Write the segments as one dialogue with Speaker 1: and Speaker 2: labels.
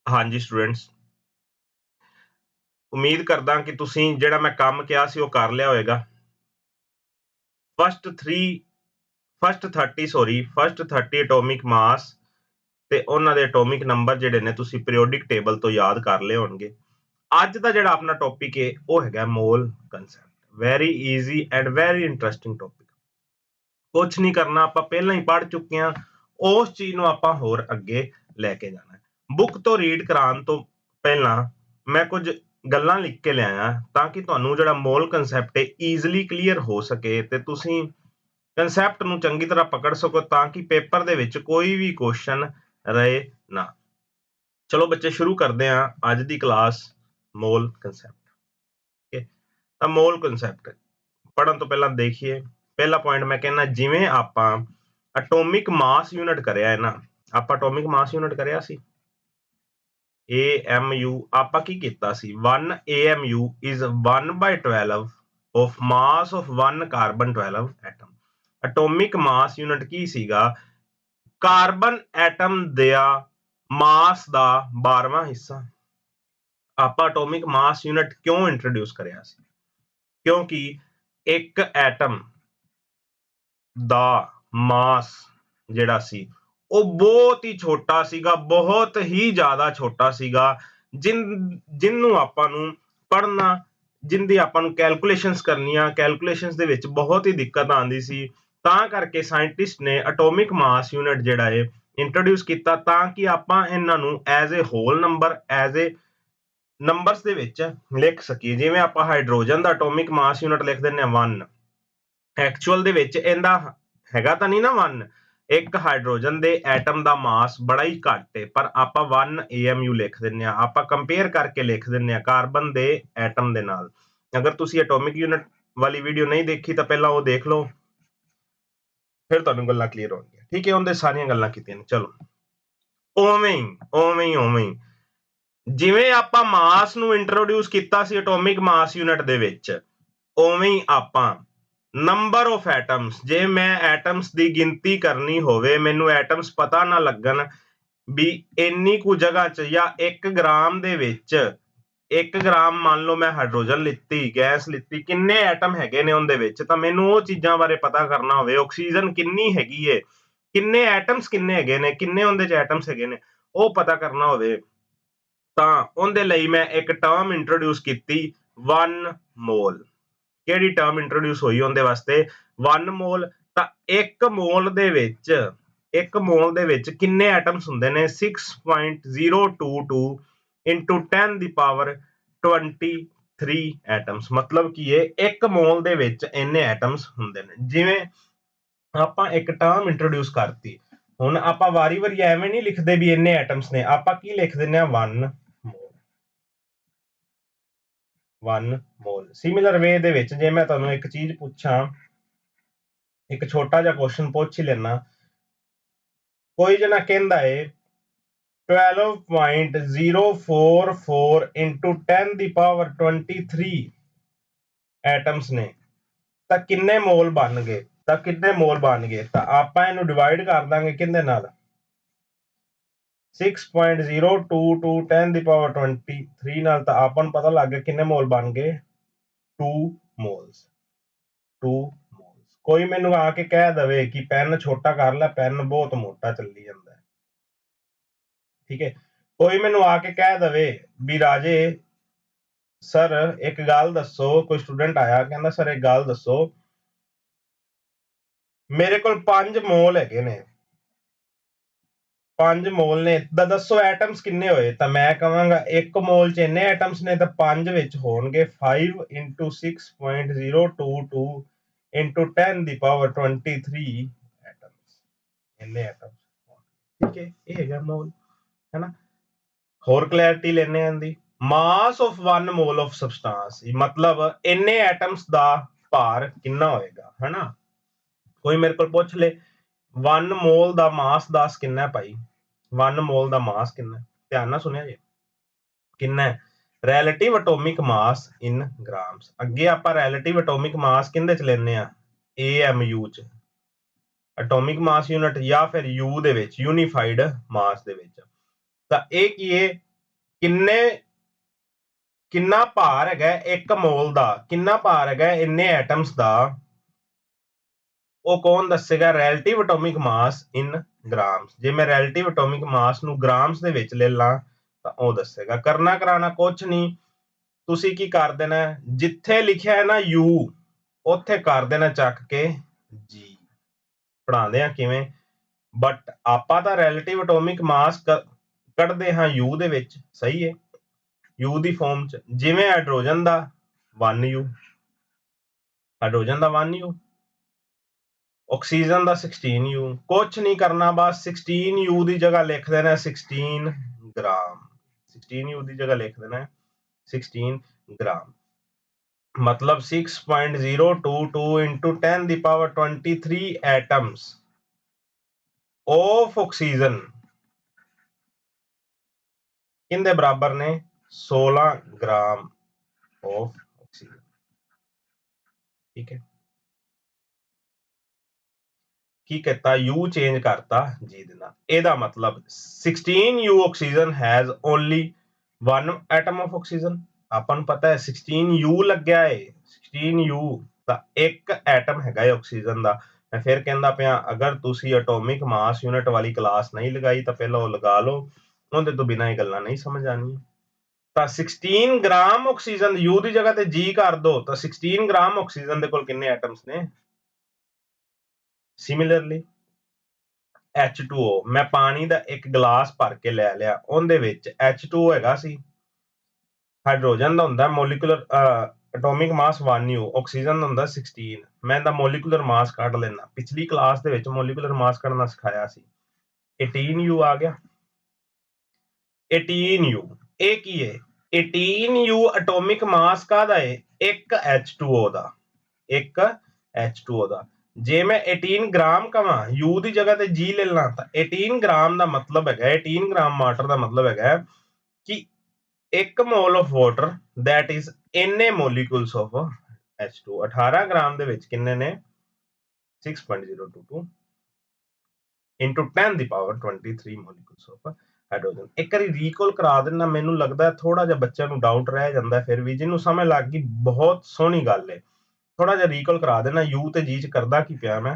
Speaker 1: ਹਾਂਜੀ ਸਟੂਡੈਂਟਸ, ਉਮੀਦ ਕਰਦਾ ਕਿ ਤੁਸੀਂ ਜਿਹੜਾ ਮੈਂ ਕੰਮ ਕਿਹਾ ਸੀ ਉਹ ਕਰ ਲਿਆ ਹੋਵੇਗਾ। ਫਸਟ 30 ਐਟੋਮਿਕ ਮਾਸ ਤੇ ਉਹਨਾਂ ਦੇ ਐਟੋਮਿਕ ਨੰਬਰ ਜਿਹੜੇ ਨੇ ਤੁਸੀਂ ਪੀਰੀਓਡਿਕ ਟੇਬਲ ਤੋਂ ਯਾਦ ਕਰ ਲਏ ਹੋਣਗੇ। ਅੱਜ ਦਾ ਜਿਹੜਾ ਆਪਣਾ ਟੌਪਿਕ ਹੈ ਉਹ ਹੈਗਾ mall concept. Very easy and very interesting topic. ਕੁਝ ਨਹੀਂ ਕਰਨਾ, ਆਪਾਂ ਪਹਿਲਾਂ ਹੀ ਪੜ੍ਹ ਚੁੱਕੇ ਹਾਂ। ਉਸ ਚੀਜ਼ ਨੂੰ ਆਪਾਂ ਹੋਰ ਅੱਗੇ ਲੈ ਕੇ ਜਾਣਾ। ਬੁੱਕ ਤੋਂ ਰੀਡ ਕਰਾਉਣ ਤੋਂ ਪਹਿਲਾਂ ਮੈਂ ਕੁਝ ਗੱਲਾਂ ਲਿਖ ਕੇ ਲਿਆਇਆ ਤਾਂ ਕਿ ਤੁਹਾਨੂੰ ਜਿਹੜਾ ਮੋਲ ਕਨਸੈਪਟ ਹੈ ਈਜ਼ੀਲੀ ਕਲੀਅਰ ਹੋ ਸਕੇ ਤੇ ਤੁਸੀਂ ਕਨਸੈਪਟ ਨੂੰ ਚੰਗੀ ਤਰ੍ਹਾਂ ਪਕੜ ਸਕੋ ਤਾਂ ਕਿ ਪੇਪਰ ਦੇ ਵਿੱਚ ਕੋਈ ਵੀ ਕੁਐਸਚਨ ਰਹੇ ਨਾ। ਚਲੋ ਬੱਚੇ, ਸ਼ੁਰੂ ਕਰਦੇ ਹਾਂ ਅੱਜ ਦੀ ਕਲਾਸ ਮੋਲ ਕਨਸੈਪਟ। ਠੀਕ ਹੈ, ਤਾਂ ਮੋਲ ਕਨਸੈਪਟ ਪੜਨ ਤੋਂ ਪਹਿਲਾਂ ਦੇਖੀਏ। ਪਹਿਲਾ ਪੁਆਇੰਟ ਮੈਂ ਕਹਿੰਦਾ, ਜਿਵੇਂ ਆਪਾਂ ਐਟੋਮਿਕ ਮਾਸ ਯੂਨਿਟ ਕਰਿਆ ਹੈ ਨਾ, ਆਪਾਂ ਐਟੋਮਿਕ ਮਾਸ ਯੂਨਿਟ ਕਰਿਆ ਸੀ AMU। ਆਪਾਂ ਕੀ ਕੀਤਾ ਸੀ, 1 AMU is 1/12 of mass of 1 carbon 12 atom. Atomic mass unit ਕੀ ਸੀਗਾ, ਕਾਰਬਨ ਐਟਮ ਦਾ ਮਾਸ ਦਾ 12ਵਾਂ ਹਿੱਸਾ। ਆਪਾਂ ਐਟੋਮਿਕ ਮਾਸ ਯੂਨਿਟ ਕਿਉਂ ਇੰਟਰੋਡਿਊਸ ਕਰਿਆ ਸੀ, ਕਿਉਂਕਿ ਇੱਕ ਐਟਮ ਦਾ ਮਾਸ ਜਿਹੜਾ ਸੀ ਉਹ ਬਹੁਤ ਹੀ ਛੋਟਾ ਸੀਗਾ, ਬਹੁਤ ਹੀ ਜ਼ਿਆਦਾ ਛੋਟਾ ਸੀਗਾ, ਜਿਹਨੂੰ ਆਪਾਂ ਨੂੰ ਪੜ੍ਹਨਾ, ਜਿੰਦੀ ਆਪਾਂ ਨੂੰ ਕੈਲਕੂਲੇਸ਼ਨਸ ਕਰਨੀਆਂ, ਕੈਲਕੂਲੇਸ਼ਨਸ ਦੇ ਵਿੱਚ ਬਹੁਤ ਹੀ ਦਿੱਕਤ ਆਉਂਦੀ ਸੀ। ਤਾਂ ਕਰਕੇ ਸਾਇੰਟਿਸਟ ਨੇ ਐਟੋਮਿਕ ਮਾਸ ਯੂਨਿਟ ਜਿਹੜਾ ਹੈ ਇੰਟਰੋਡਿਊਸ ਕੀਤਾ ਤਾਂ ਕਿ ਆਪਾਂ ਇਹਨਾਂ ਨੂੰ as a whole number, as a numbers ਦੇ ਵਿੱਚ ਲਿਖ ਸਕੀਏ। ਜਿਵੇਂ ਆਪਾਂ ਹਾਈਡਰੋਜਨ ਦਾ ਐਟੋਮਿਕ ਮਾਸ ਯੂਨਿਟ ਲਿਖ ਦਿੰਦੇ ਹਾਂ 1, ਐਕਚੁਅਲ ਦੇ ਵਿੱਚ ਇਹਦਾ ਹੈਗਾ ਤਾਂ ਨਹੀਂ ਨਾ 1। ਇੱਕ ਹਾਈਡਰੋਜਨ ਦੇ ਐਟਮ ਦਾ ਮਾਸ ਬੜਾ ਹੀ ਘੱਟ ਹੈ, ਪਰ ਆਪਾਂ 1 AMU ਲਿਖ ਦਿੰਦੇ ਹਾਂ। ਆਪਾਂ ਕੰਪੇਅਰ ਕਰਕੇ ਲਿਖ ਦਿੰਦੇ ਹਾਂ ਕਾਰਬਨ ਦੇ ਐਟਮ ਦੇ ਨਾਲ। ਅਗਰ ਤੁਸੀਂ ਐਟੋਮਿਕ ਯੂਨਿਟ ਵਾਲੀ ਵੀਡੀਓ ਨਹੀਂ ਦੇਖੀ ਤਾਂ ਪਹਿਲਾਂ ਉਹ ਦੇਖ ਲਓ, ਫਿਰ ਤੁਹਾਨੂੰ ਗੱਲਾਂ ਕਲੀਅਰ ਹੋਣਗੀਆਂ। ਠੀਕ ਹੈ, ਉਹਦੇ ਸਾਰੀਆਂ ਗੱਲਾਂ ਕੀਤੀਆਂ ਨੇ। ਚਲੋ, ਉਵੇਂ ਹੀ ਜਿਵੇਂ ਆਪਾਂ ਮਾਸ ਨੂੰ ਇੰਟਰੋਡਿਊਸ ਕੀਤਾ ਸੀ ਐਟੋਮਿਕ ਮਾਸ ਯੂਨਿਟ ਦੇ ਵਿੱਚ, ਉਵੇਂ ਹੀ ਆਪਾਂ ਨੰਬਰ ਆਫ ਐਟਮਸ, ਜੇ ਮੈਂ ਐਟਮਸ ਦੀ ਗਿਣਤੀ ਕਰਨੀ ਹੋਵੇ, ਮੈਨੂੰ ਐਟਮਸ ਪਤਾ ਨਾ ਲੱਗਣ ਵੀ ਇੰਨੀ ਕੁ ਜਗ੍ਹਾ 'ਚ ਜਾਂ 1 ਗ੍ਰਾਮ ਦੇ ਵਿੱਚ, 1 ਗ੍ਰਾਮ ਮੰਨ ਲਓ ਮੈਂ ਹਾਈਡਰੋਜਨ ਲਿੱਤੀ, ਗੈਸ ਲਿੱਤੀ, ਕਿੰਨੇ ਐਟਮ ਹੈਗੇ ਨੇ ਉਹਦੇ ਵਿੱਚ, ਤਾਂ ਮੈਨੂੰ ਉਹ ਚੀਜ਼ਾਂ ਬਾਰੇ ਪਤਾ ਕਰਨਾ ਹੋਵੇ। ਆਕਸੀਜਨ ਕਿੰਨੀ ਹੈਗੀ ਏ, ਕਿੰਨੇ ਐਟਮਸ ਕਿੰਨੇ ਹੈਗੇ ਨੇ, ਕਿੰਨੇ ਉਹਦੇ 'ਚ ਐਟਮਸ ਹੈਗੇ ਨੇ, ਉਹ ਪਤਾ ਕਰਨਾ ਹੋਵੇ ਤਾਂ ਉਹਦੇ ਲਈ ਮੈਂ ਇੱਕ ਟਰਮ ਇੰਟਰੋਡਿਊਸ ਕੀਤੀ 1 ਮੋਲ। ਕਿਹੜੀ ਟਰਮ ਇੰਟਰੋਡਿਊਸ ਹੋਈ ਉਹਦੇ ਵਾਸਤੇ, 1 ਮੋਲ। ਤਾਂ 1 ਮੋਲ ਦੇ ਵਿੱਚ ਕਿੰਨੇ ਐਟਮਸ ਹੁੰਦੇ ਨੇ, 6.022 into 10 ਦੀ ਪਾਵਰ 23 ਐਟਮਸ। ਮਤਲਬ ਕੀ ਇਹ 1 ਮੋਲ ਦੇ ਵਿੱਚ ਇੰਨੇ ਐਟਮਸ ਹੁੰਦੇ ਨੇ। ਜਿਵੇਂ ਆਪਾਂ ਇੱਕ ਟਰਮ ਇੰਟਰੋਡਿਊਸ ਕਰਤੀ, ਹੁਣ ਆਪਾਂ ਵਾਰੀ ਐਵੇਂ ਨਹੀਂ ਲਿਖਦੇ ਵੀ ਇੰਨੇ ਐਟਮਸ ਨੇ, ਆਪਾਂ ਕੀ ਲਿਖ ਦਿੰਦੇ ਆ 1 ਮੋਲ। ਸਿਮਿਲਰ ਵੇ ਦੇ ਵਿੱਚ ਜੇ ਮੈਂ ਤੁਹਾਨੂੰ ਇੱਕ ਚੀਜ਼ ਪੁੱਛਾਂ, ਇੱਕ ਛੋਟਾ ਜਿਹਾ ਕੁਐਸਚਨ ਪੁੱਛ ਹੀ ਲੈਣਾ। ਕੋਈ ਜਣਾ ਕਹਿੰਦਾ ਏ 12.044 into 10 ਦੀ ਪਾਵਰ 23 ਐਟਮਸ ਨੇ, ਤਾਂ ਕਿੰਨੇ ਮੋਲ ਬਣ ਗਏ, ਤਾਂ ਆਪਾਂ ਇਹਨੂੰ ਡਿਵਾਈਡ ਕਰ ਦਾਂਗੇ ਕਿਹਦੇ ਨਾਲ, 6.022 10 ਦੀ ਪਾਵਰ 23 ਨਾਲ। ਤਾਂ ਆਪਾਂ ਨੂੰ ਪਤਾ ਲੱਗ ਗਿਆ ਕਿੰਨੇ ਮੋਲ ਬਣ ਗਏ, 2 ਮੋਲਸ। ਕੋਈ ਮੈਨੂੰ ਆ ਕੇ ਕਹਿ ਦਵੇ ਕਿ ਪੈਨ ਛੋਟਾ ਕਰ ਲੈ, ਪੈਨ ਬਹੁਤ ਮੋਟਾ ਚੱਲੀ ਜਾਂਦਾ। ਠੀਕ ਹੈ, ਕੋਈ ਮੈਨੂੰ ਆ ਕੇ ਕਹਿ ਦਵੇ ਵੀ ਰਾਜੇ ਸਰ ਇੱਕ ਗੱਲ ਦੱਸੋ, ਕੋਈ ਸਟੂਡੈਂਟ ਆਇਆ ਕਹਿੰਦਾ ਸਰ ਇੱਕ ਗੱਲ ਦੱਸੋ, ਮੇਰੇ ਕੋਲ 5 ਮੋਲ ਹੈਗੇ ਨੇ, 5 ਮੋਲ ਨੇ, ਤਾਂ ਦੱਸੋ ਐਟਮਸ ਕਿੰਨੇ ਹੋਏ। ਤਾਂ ਮੈਂ ਕਹਾਂਗਾ 1 ਮੋਲ 'ਚ ਇੰਨੇ ਐਟਮਸ ਨੇ ਤਾਂ 5 ਵਿੱਚ ਹੋਣਗੇ 5 into 6.022 into 10 ਦੀ ਪਾਵਰ 23 ਐਟਮਸ, ਇੰਨੇ ਐਟਮਸ। ਠੀਕ ਹੈ, ਇਹ ਹੈਗਾ ਮੋਲ, ਹੈ ਨਾ। ਹੋਰ ਕਲੈਰਿਟੀ ਲੈਣੇ ਆਂ ਦੀ, ਮਾਸ ਆਫ 1 ਮੋਲ ਆਫ ਸਬਸਟੈਂਸ, ਮਤਲਬ ਇੰਨੇ ਐਟਮਸ ਦਾ ਭਾਰ ਕਿੰਨਾ ਹੋਏਗਾ, ਹਨਾ। ਕੋਈ ਮੇਰੇ ਕੋਲ ਪੁੱਛ ਲੇ 1 ਮੋਲ ਦਾ ਮਾਸ ਦੱਸ ਕਿੰਨਾ ਭਾਈ, 1 ਮੋਲ ਦਾ ਮਾਸ ਕਿੰਨਾ, ਧਿਆਨ ਨਾਲ ਸੁਣਿਆ ਜੀ, ਕਿੰਨਾ ਹੈ, ਰੈਲੇਟਿਵ ਐਟੋਮਿਕ ਮਾਸ ਇਨ ਗ੍ਰਾਮਸ। ਅੱਗੇ ਆਪਾਂ ਰੈਲੇਟਿਵ ਐਟੋਮਿਕ ਮਾਸ ਕਿਹਦੇ 'ਚ ਲੈਣੇ ਆ, AMU 'ਚ, ਐਟੋਮਿਕ ਮਾਸ ਯੂਨਿਟ, ਜਾਂ ਫਿਰ U ਦੇ ਵਿੱਚ, ਯੂਨੀਫਾਈਡ ਮਾਸ ਦੇ ਵਿੱਚ। ਤਾਂ ਇਹ ਕੀ ਹੈ, ਕਿੰਨਾ ਭਾਰ ਹੈਗਾ 1 ਮੋਲ ਦਾ, ਕਿੰਨਾ ਭਾਰ ਹੈਗਾ ਇੰਨੇ ਐਟਮਸ ਦਾ, ਉਹ ਕੌਣ ਦੱਸੇਗਾ? ਰਿਲੇਟਿਵ ਐਟੋਮਿਕ ਮਾਸ ਇਨ ਗ੍ਰਾਮਸ। ਜੇ ਮੈਂ ਰਿਲੇਟਿਵ ਐਟੋਮਿਕ ਮਾਸ ਨੂੰ ਗ੍ਰਾਮਸ ਦੇ ਵਿੱਚ ਲੈ ਲਾਂ ਤਾਂ ਉਹ ਦੱਸੇਗਾ। ਕਰਨਾ ਕਰਾਣਾ ਕੁਝ ਨਹੀਂ, ਤੁਸੀਂ ਕੀ ਕਰ ਦੇਣਾ, ਜਿੱਥੇ ਲਿਖਿਆ ਹੈ ਨਾ U ਉੱਥੇ ਕਰ ਦੇਣਾ ਚੱਕ ਕੇ G। ਪੜਾਉਂਦੇ ਆ ਕਿਵੇਂ, ਬਟ ਆਪਾਂ ਤਾਂ ਰਿਲੇਟਿਵ ਐਟੋਮਿਕ ਮਾਸ ਕੱਢਦੇ ਹਾਂ U ਦੇ ਵਿੱਚ, ਸਹੀ ਹੈ, U ਦੀ ਫਾਰਮ ਚ। ਜਿਵੇਂ ਹਾਈਡਰੋਜਨ ਦਾ 1U, ਹਾਈਡਰੋਜਨ ਦਾ 1U, ਆਕਸੀਜਨ ਦਾ 16U। ਕੁਛ ਨਹੀਂ ਕਰਨਾ, ਬਸ 16U ਦੀ ਜਗ੍ਹਾ ਲਿਖ ਦੇਣਾ 16 ਗ੍ਰਾਮ, 16U ਦੀ ਜਗ੍ਹਾ ਲਿਖ ਦੇਣਾ 16 ਗ੍ਰਾਮ। मतलब 6.022 into 10 the power 23 atoms of oxygen किंदे बराबर ने 16 ग्राम of oxygen। ठीक है, की कहता U चेंज करता G दे नाल। एदा मतलब 16U oxygen has only one atom of oxygen। ਆਪਾਂ ਨੂੰ ਪਤਾ ਹੈ 16U ਲੱਗਿਆ ਹੈ, 16U ਦਾ ਇੱਕ ਐਟਮ ਹੈਗਾ ਹੈ ਆਕਸੀਜਨ ਦਾ। ਮੈਂ ਫਿਰ ਕਹਿੰਦਾ ਪਿਆ, ਅਗਰ ਤੁਸੀਂ ਐਟੋਮਿਕ ਮਾਸ ਯੂਨਿਟ ਵਾਲੀ ਕਲਾਸ ਨਹੀਂ ਲਗਾਈ ਤਾਂ ਪਹਿਲਾਂ ਉਹ ਲਗਾ ਲਓ, ਉਹਦੇ ਤੋਂ ਬਿਨਾਂ ਇਹ ਗੱਲਾਂ ਨਹੀਂ ਸਮਝ ਆਉਣੀਆਂ। ਤਾਂ 16 ਗ੍ਰਾਮ ਆਕਸੀਜਨ U ਦੀ ਜਗ੍ਹਾ ਤੇ G ਕਰ ਦੋ ਤਾਂ 16 ਗ੍ਰਾਮ ਆਕਸੀਜਨ ਦੇ ਕੋਲ ਕਿੰਨੇ ਐਟਮਸ ਨੇ? ਸਿਮਿਲਰਲੀ H2O, ਮੈਂ ਪਾਣੀ ਦਾ ਇੱਕ ਗਲਾਸ ਭਰ ਕੇ ਲੈ ਲਿਆ, ਉਹਦੇ ਵਿੱਚ H2O ਹੈਗਾ ਸੀ, ਹਾਈਡਰੋਜਨ ਦਾ ਹੁੰਦਾ ਮੋਲੀਕੂਲਰ ਐਟੋਮਿਕ ਮਾਸ 1U, ਆਕਸੀਜਨ ਦਾ ਹੁੰਦਾ 16। ਮੈਂ ਇਹਦਾ ਮੋਲੀਕੂਲਰ ਮਾਸ ਕੱਢ ਲੈਣਾ। ਪਿਛਲੀ ਕਲਾਸ ਦੇ ਵਿੱਚ ਮੋਲੀਕੂਲਰ ਮਾਸ ਕੱਢਣਾ ਸਿਖਾਇਆ ਸੀ। 18U ਆ ਗਿਆ। 18U ਇਹ ਕੀ ਹੈ? 18U ਐਟੋਮਿਕ ਮਾਸ ਕਾਹਦਾ ਹੈ? ਇੱਕ H2O ਦਾ, ਇੱਕ H2O ਦਾ। ਜੇ ਮੈਂ 18 ਗ੍ਰਾਮ ਕਵਾਂ, U ਦੀ ਜਗ੍ਹਾ ਤੇ G ਲੈ ਲਾਂ ਤਾਂ 18 ਗ੍ਰਾਮ ਦਾ ਮਤਲਬ ਹੈਗਾ, 18 ਗ੍ਰਾਮ ਵਾਟਰ ਦਾ ਮਤਲਬ ਹੈਗਾ ਕਿ 1 mole of water that is ਇੰਨੇ ਮੋਲੀਕੂਲਸ ਆਫ H2O। 18 ਗ੍ਰਾਮ ਦੇ ਵਿੱਚ ਕਿੰਨੇ ਨੇ? 6.022 into 10 the power 23 ਮੋਲੀਕੂਲਸ of hydrogen. ਇੱਕ ਵਾਰੀ ਰੀਕਾਲ ਕਰਾ ਦੇਣਾ, ਮੈਨੂੰ ਲੱਗਦਾ ਥੋੜਾ ਜਿਹਾ ਬੱਚਿਆਂ ਨੂੰ ਡਾਊਟ ਰਹਿ ਜਾਂਦਾ, ਫਿਰ ਵੀ ਜਿਹਨੂੰ ਸਮਝ ਲੱਗ ਗਈ ਬਹੁਤ ਸੋਹਣੀ ਗੱਲ ਹੈ। थोड़ा सा रिकॉल करा देना, U ते G च करदा की पिया मैं,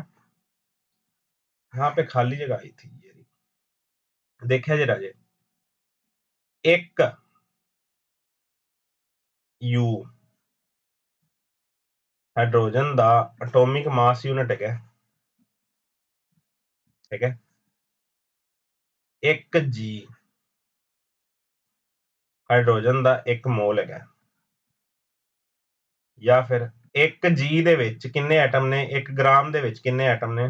Speaker 1: यहाँ पे खाली जगह आई थी, ये देखिया जी राजे, एक U हाइड्रोजन दा एटॉमिक मास यूनिट है, ठीक है, एक G हाइड्रोजन दा 1 मोल है, या फिर 1 G दे विच किन्ने एटम ने? 1 ग्राम दे विच किन्ने एटम ने?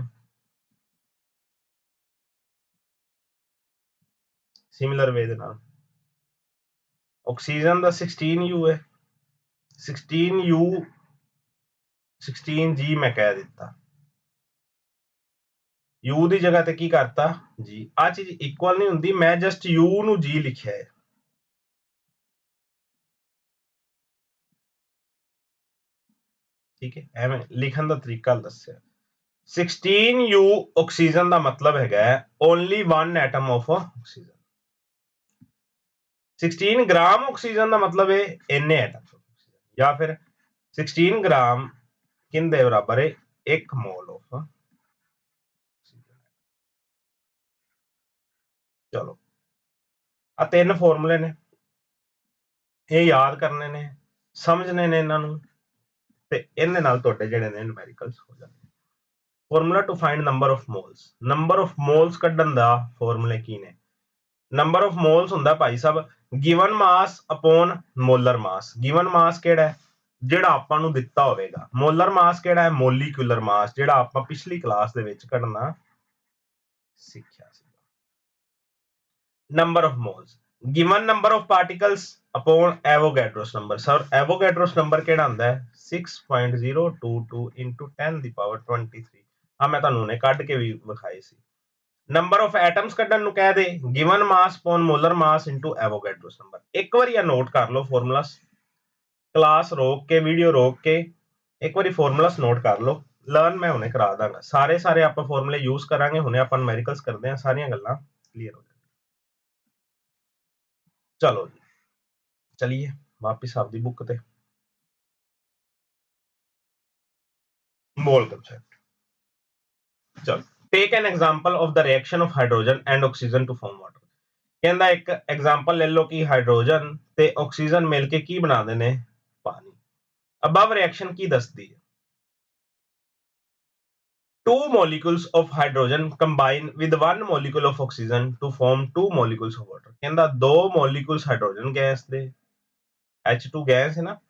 Speaker 1: सिमिलर वे दे नाल ऑक्सीजन दा 16U है, 16U 16G मैं कह दिता, U ਦੀ ਜਗ੍ਹਾ ਤੇ ਕੀ ਕਰਤਾ? G। ਆ ਚੀਜ਼ ਇਕੁਅਲ ਨਹੀਂ ਹੁੰਦੀ, ਮੈਂ ਜਸਟ U ਨੂੰ G ਲਿਖਿਆ ਹੈ। ਠੀਕ ਹੈ, ਐਵੇਂ ਲਿਖਣ ਦਾ ਤਰੀਕਾ ਦੱਸਿਆ। 16U ਆਕਸੀਜਨ ਦਾ ਮਤਲਬ ਹੈਗਾ only 1 atom of oxygen. 16 gram oxygen ਦਾ ਮਤਲਬ ਹੈ ਇੰਨੇ ਐਟਮ, ਜਾਂ ਫਿਰ 16 ਗ੍ਰਾਮ ਕਿੰਦੇ ਬਰਾਬਰ ਹੈ? 1 ਮੋਲ ਆਫ ਆਕਸੀਜਨ। ਚਲੋ ਆ 3 ਫਾਰਮੂਲੇ ਨੇ, ਇਹ ਯਾਦ ਕਰਨੇ ਨੇ, ਸਮਝਣੇ ਨੇ ਇਹਨਾਂ ਨੂੰ, ਤੇ ਇਹਦੇ ਨਾਲ ਤੁਹਾਡੇ ਜਿਹੜੇ ਨੇ ਨੂਮੈਰੀਕਲਸ ਹੋ ਜਾਣਗੇ। Formula to find number of moles. Number of moles ਕੱਢਣ ਦਾ ਫਾਰਮੂਲੇ ਕੀ ਨੇ? ਨੰਬਰ ਆਫ ਮੋਲਸ ਹੁੰਦਾ Bhai Sahib given mass upon molar ਮਾਸ। ਗਿਵਨ ਮਾਸ ਕਿਹੜਾ ਹੈ? ਜਿਹੜਾ ਆਪਾਂ ਨੂੰ ਦਿੱਤਾ ਹੋਵੇਗਾ। ਮੋਲਰ ਮਾਸ ਕਿਹੜਾ ਹੈ? ਮੋਲੀਕੂਲਰ ਮਾਸ, ਜਿਹੜਾ ਆਪਾਂ ਪਿਛਲੀ ਕਲਾਸ ਦੇ ਵਿੱਚ ਕੱਢਣਾ ਸਿੱਖਿਆ ਸੀ। Number of moles given number of particles upon Avogadro's number. Sir Avogadro's number ਕਿਹੜਾ ਹੁੰਦਾ ਹੈ? 6.022 into 10 ਦੀ ਪਾਵਰ 23। ਆ ਮੈਂ ਤੁਹਾਨੂੰ ਨੇ ਕੱਢ ਕੇ ਵੀ ਵਿਖਾਈ ਸੀ। ਨੰਬਰ ਆਫ ਐਟਮਸ ਕੱਢਣ ਨੂੰ ਕਹਿ ਦੇ ਗਿਵਨ ਮਾਸ ਅਪੋਨ ਮੋਲਰ ਮਾਸ ਇਨਟੂ ਐਵੋਗੈਡਰੋਸ ਨੰਬਰ। ਇੱਕ ਵਾਰੀ ਆ ਨੋਟ ਕਰ ਲਓ ਫਾਰਮੂਲਾਸ, ਕਲਾਸ ਰੋਕ ਕੇ, ਵੀਡੀਓ ਰੋਕ ਕੇ ਇੱਕ ਵਾਰੀ ਫਾਰਮੂਲਾਸ ਨੋਟ ਕਰ ਲਓ। ਲਰਨ ਮੈਂ ਹੁਣੇ ਕਰਾ ਦਾਂਗਾ, ਸਾਰੇ ਆਪਾਂ ਫਾਰਮੂਲੇ ਯੂਜ਼ ਕਰਾਂਗੇ। ਹੁਣੇ ਆਪਾਂ ਨੂਮੈਰੀਕਲਸ ਕਰਦੇ ਹਾਂ, ਸਾਰੀਆਂ ਗੱਲਾਂ ਕਲੀਅਰ ਹੋ ਜਾਣਗੀਆਂ। ਚਲੋ ਜੀ, चलिए वापिस आपकी बुक ते मोल कंसेप्ट। चलो take an example of the reaction of hydrogen and oxygen to form water. कहंदा एक एग्जांपल ले लो कि हाइड्रोजन ते ऑक्सीजन मिलके की बनाते ने पानी। अबव रिएक्शन की दसदी है। Two molecules of hydrogen combine with one molecule of oxygen to form two molecules of water। कहंदा दो molecules हाइड्रोजन गैस दे H2 गैस है ना,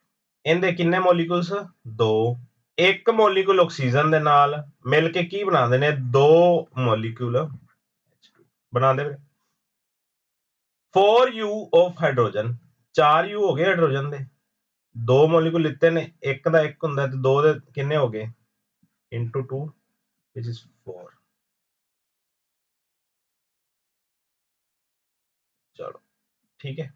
Speaker 1: इनदे किन्ने molecules दो। एक molecule ऑक्सीजन दे नाल मिल के की बनाते ने दो molecule H2 बनाते ने। 4U of hydrogen, 4U हो गए हाइड्रोजन दे, दो molecule लिते ने, एक दा एक हुंदा ते दो दे किन्ने हो गए into 2 which is 4। चलो ठीक है।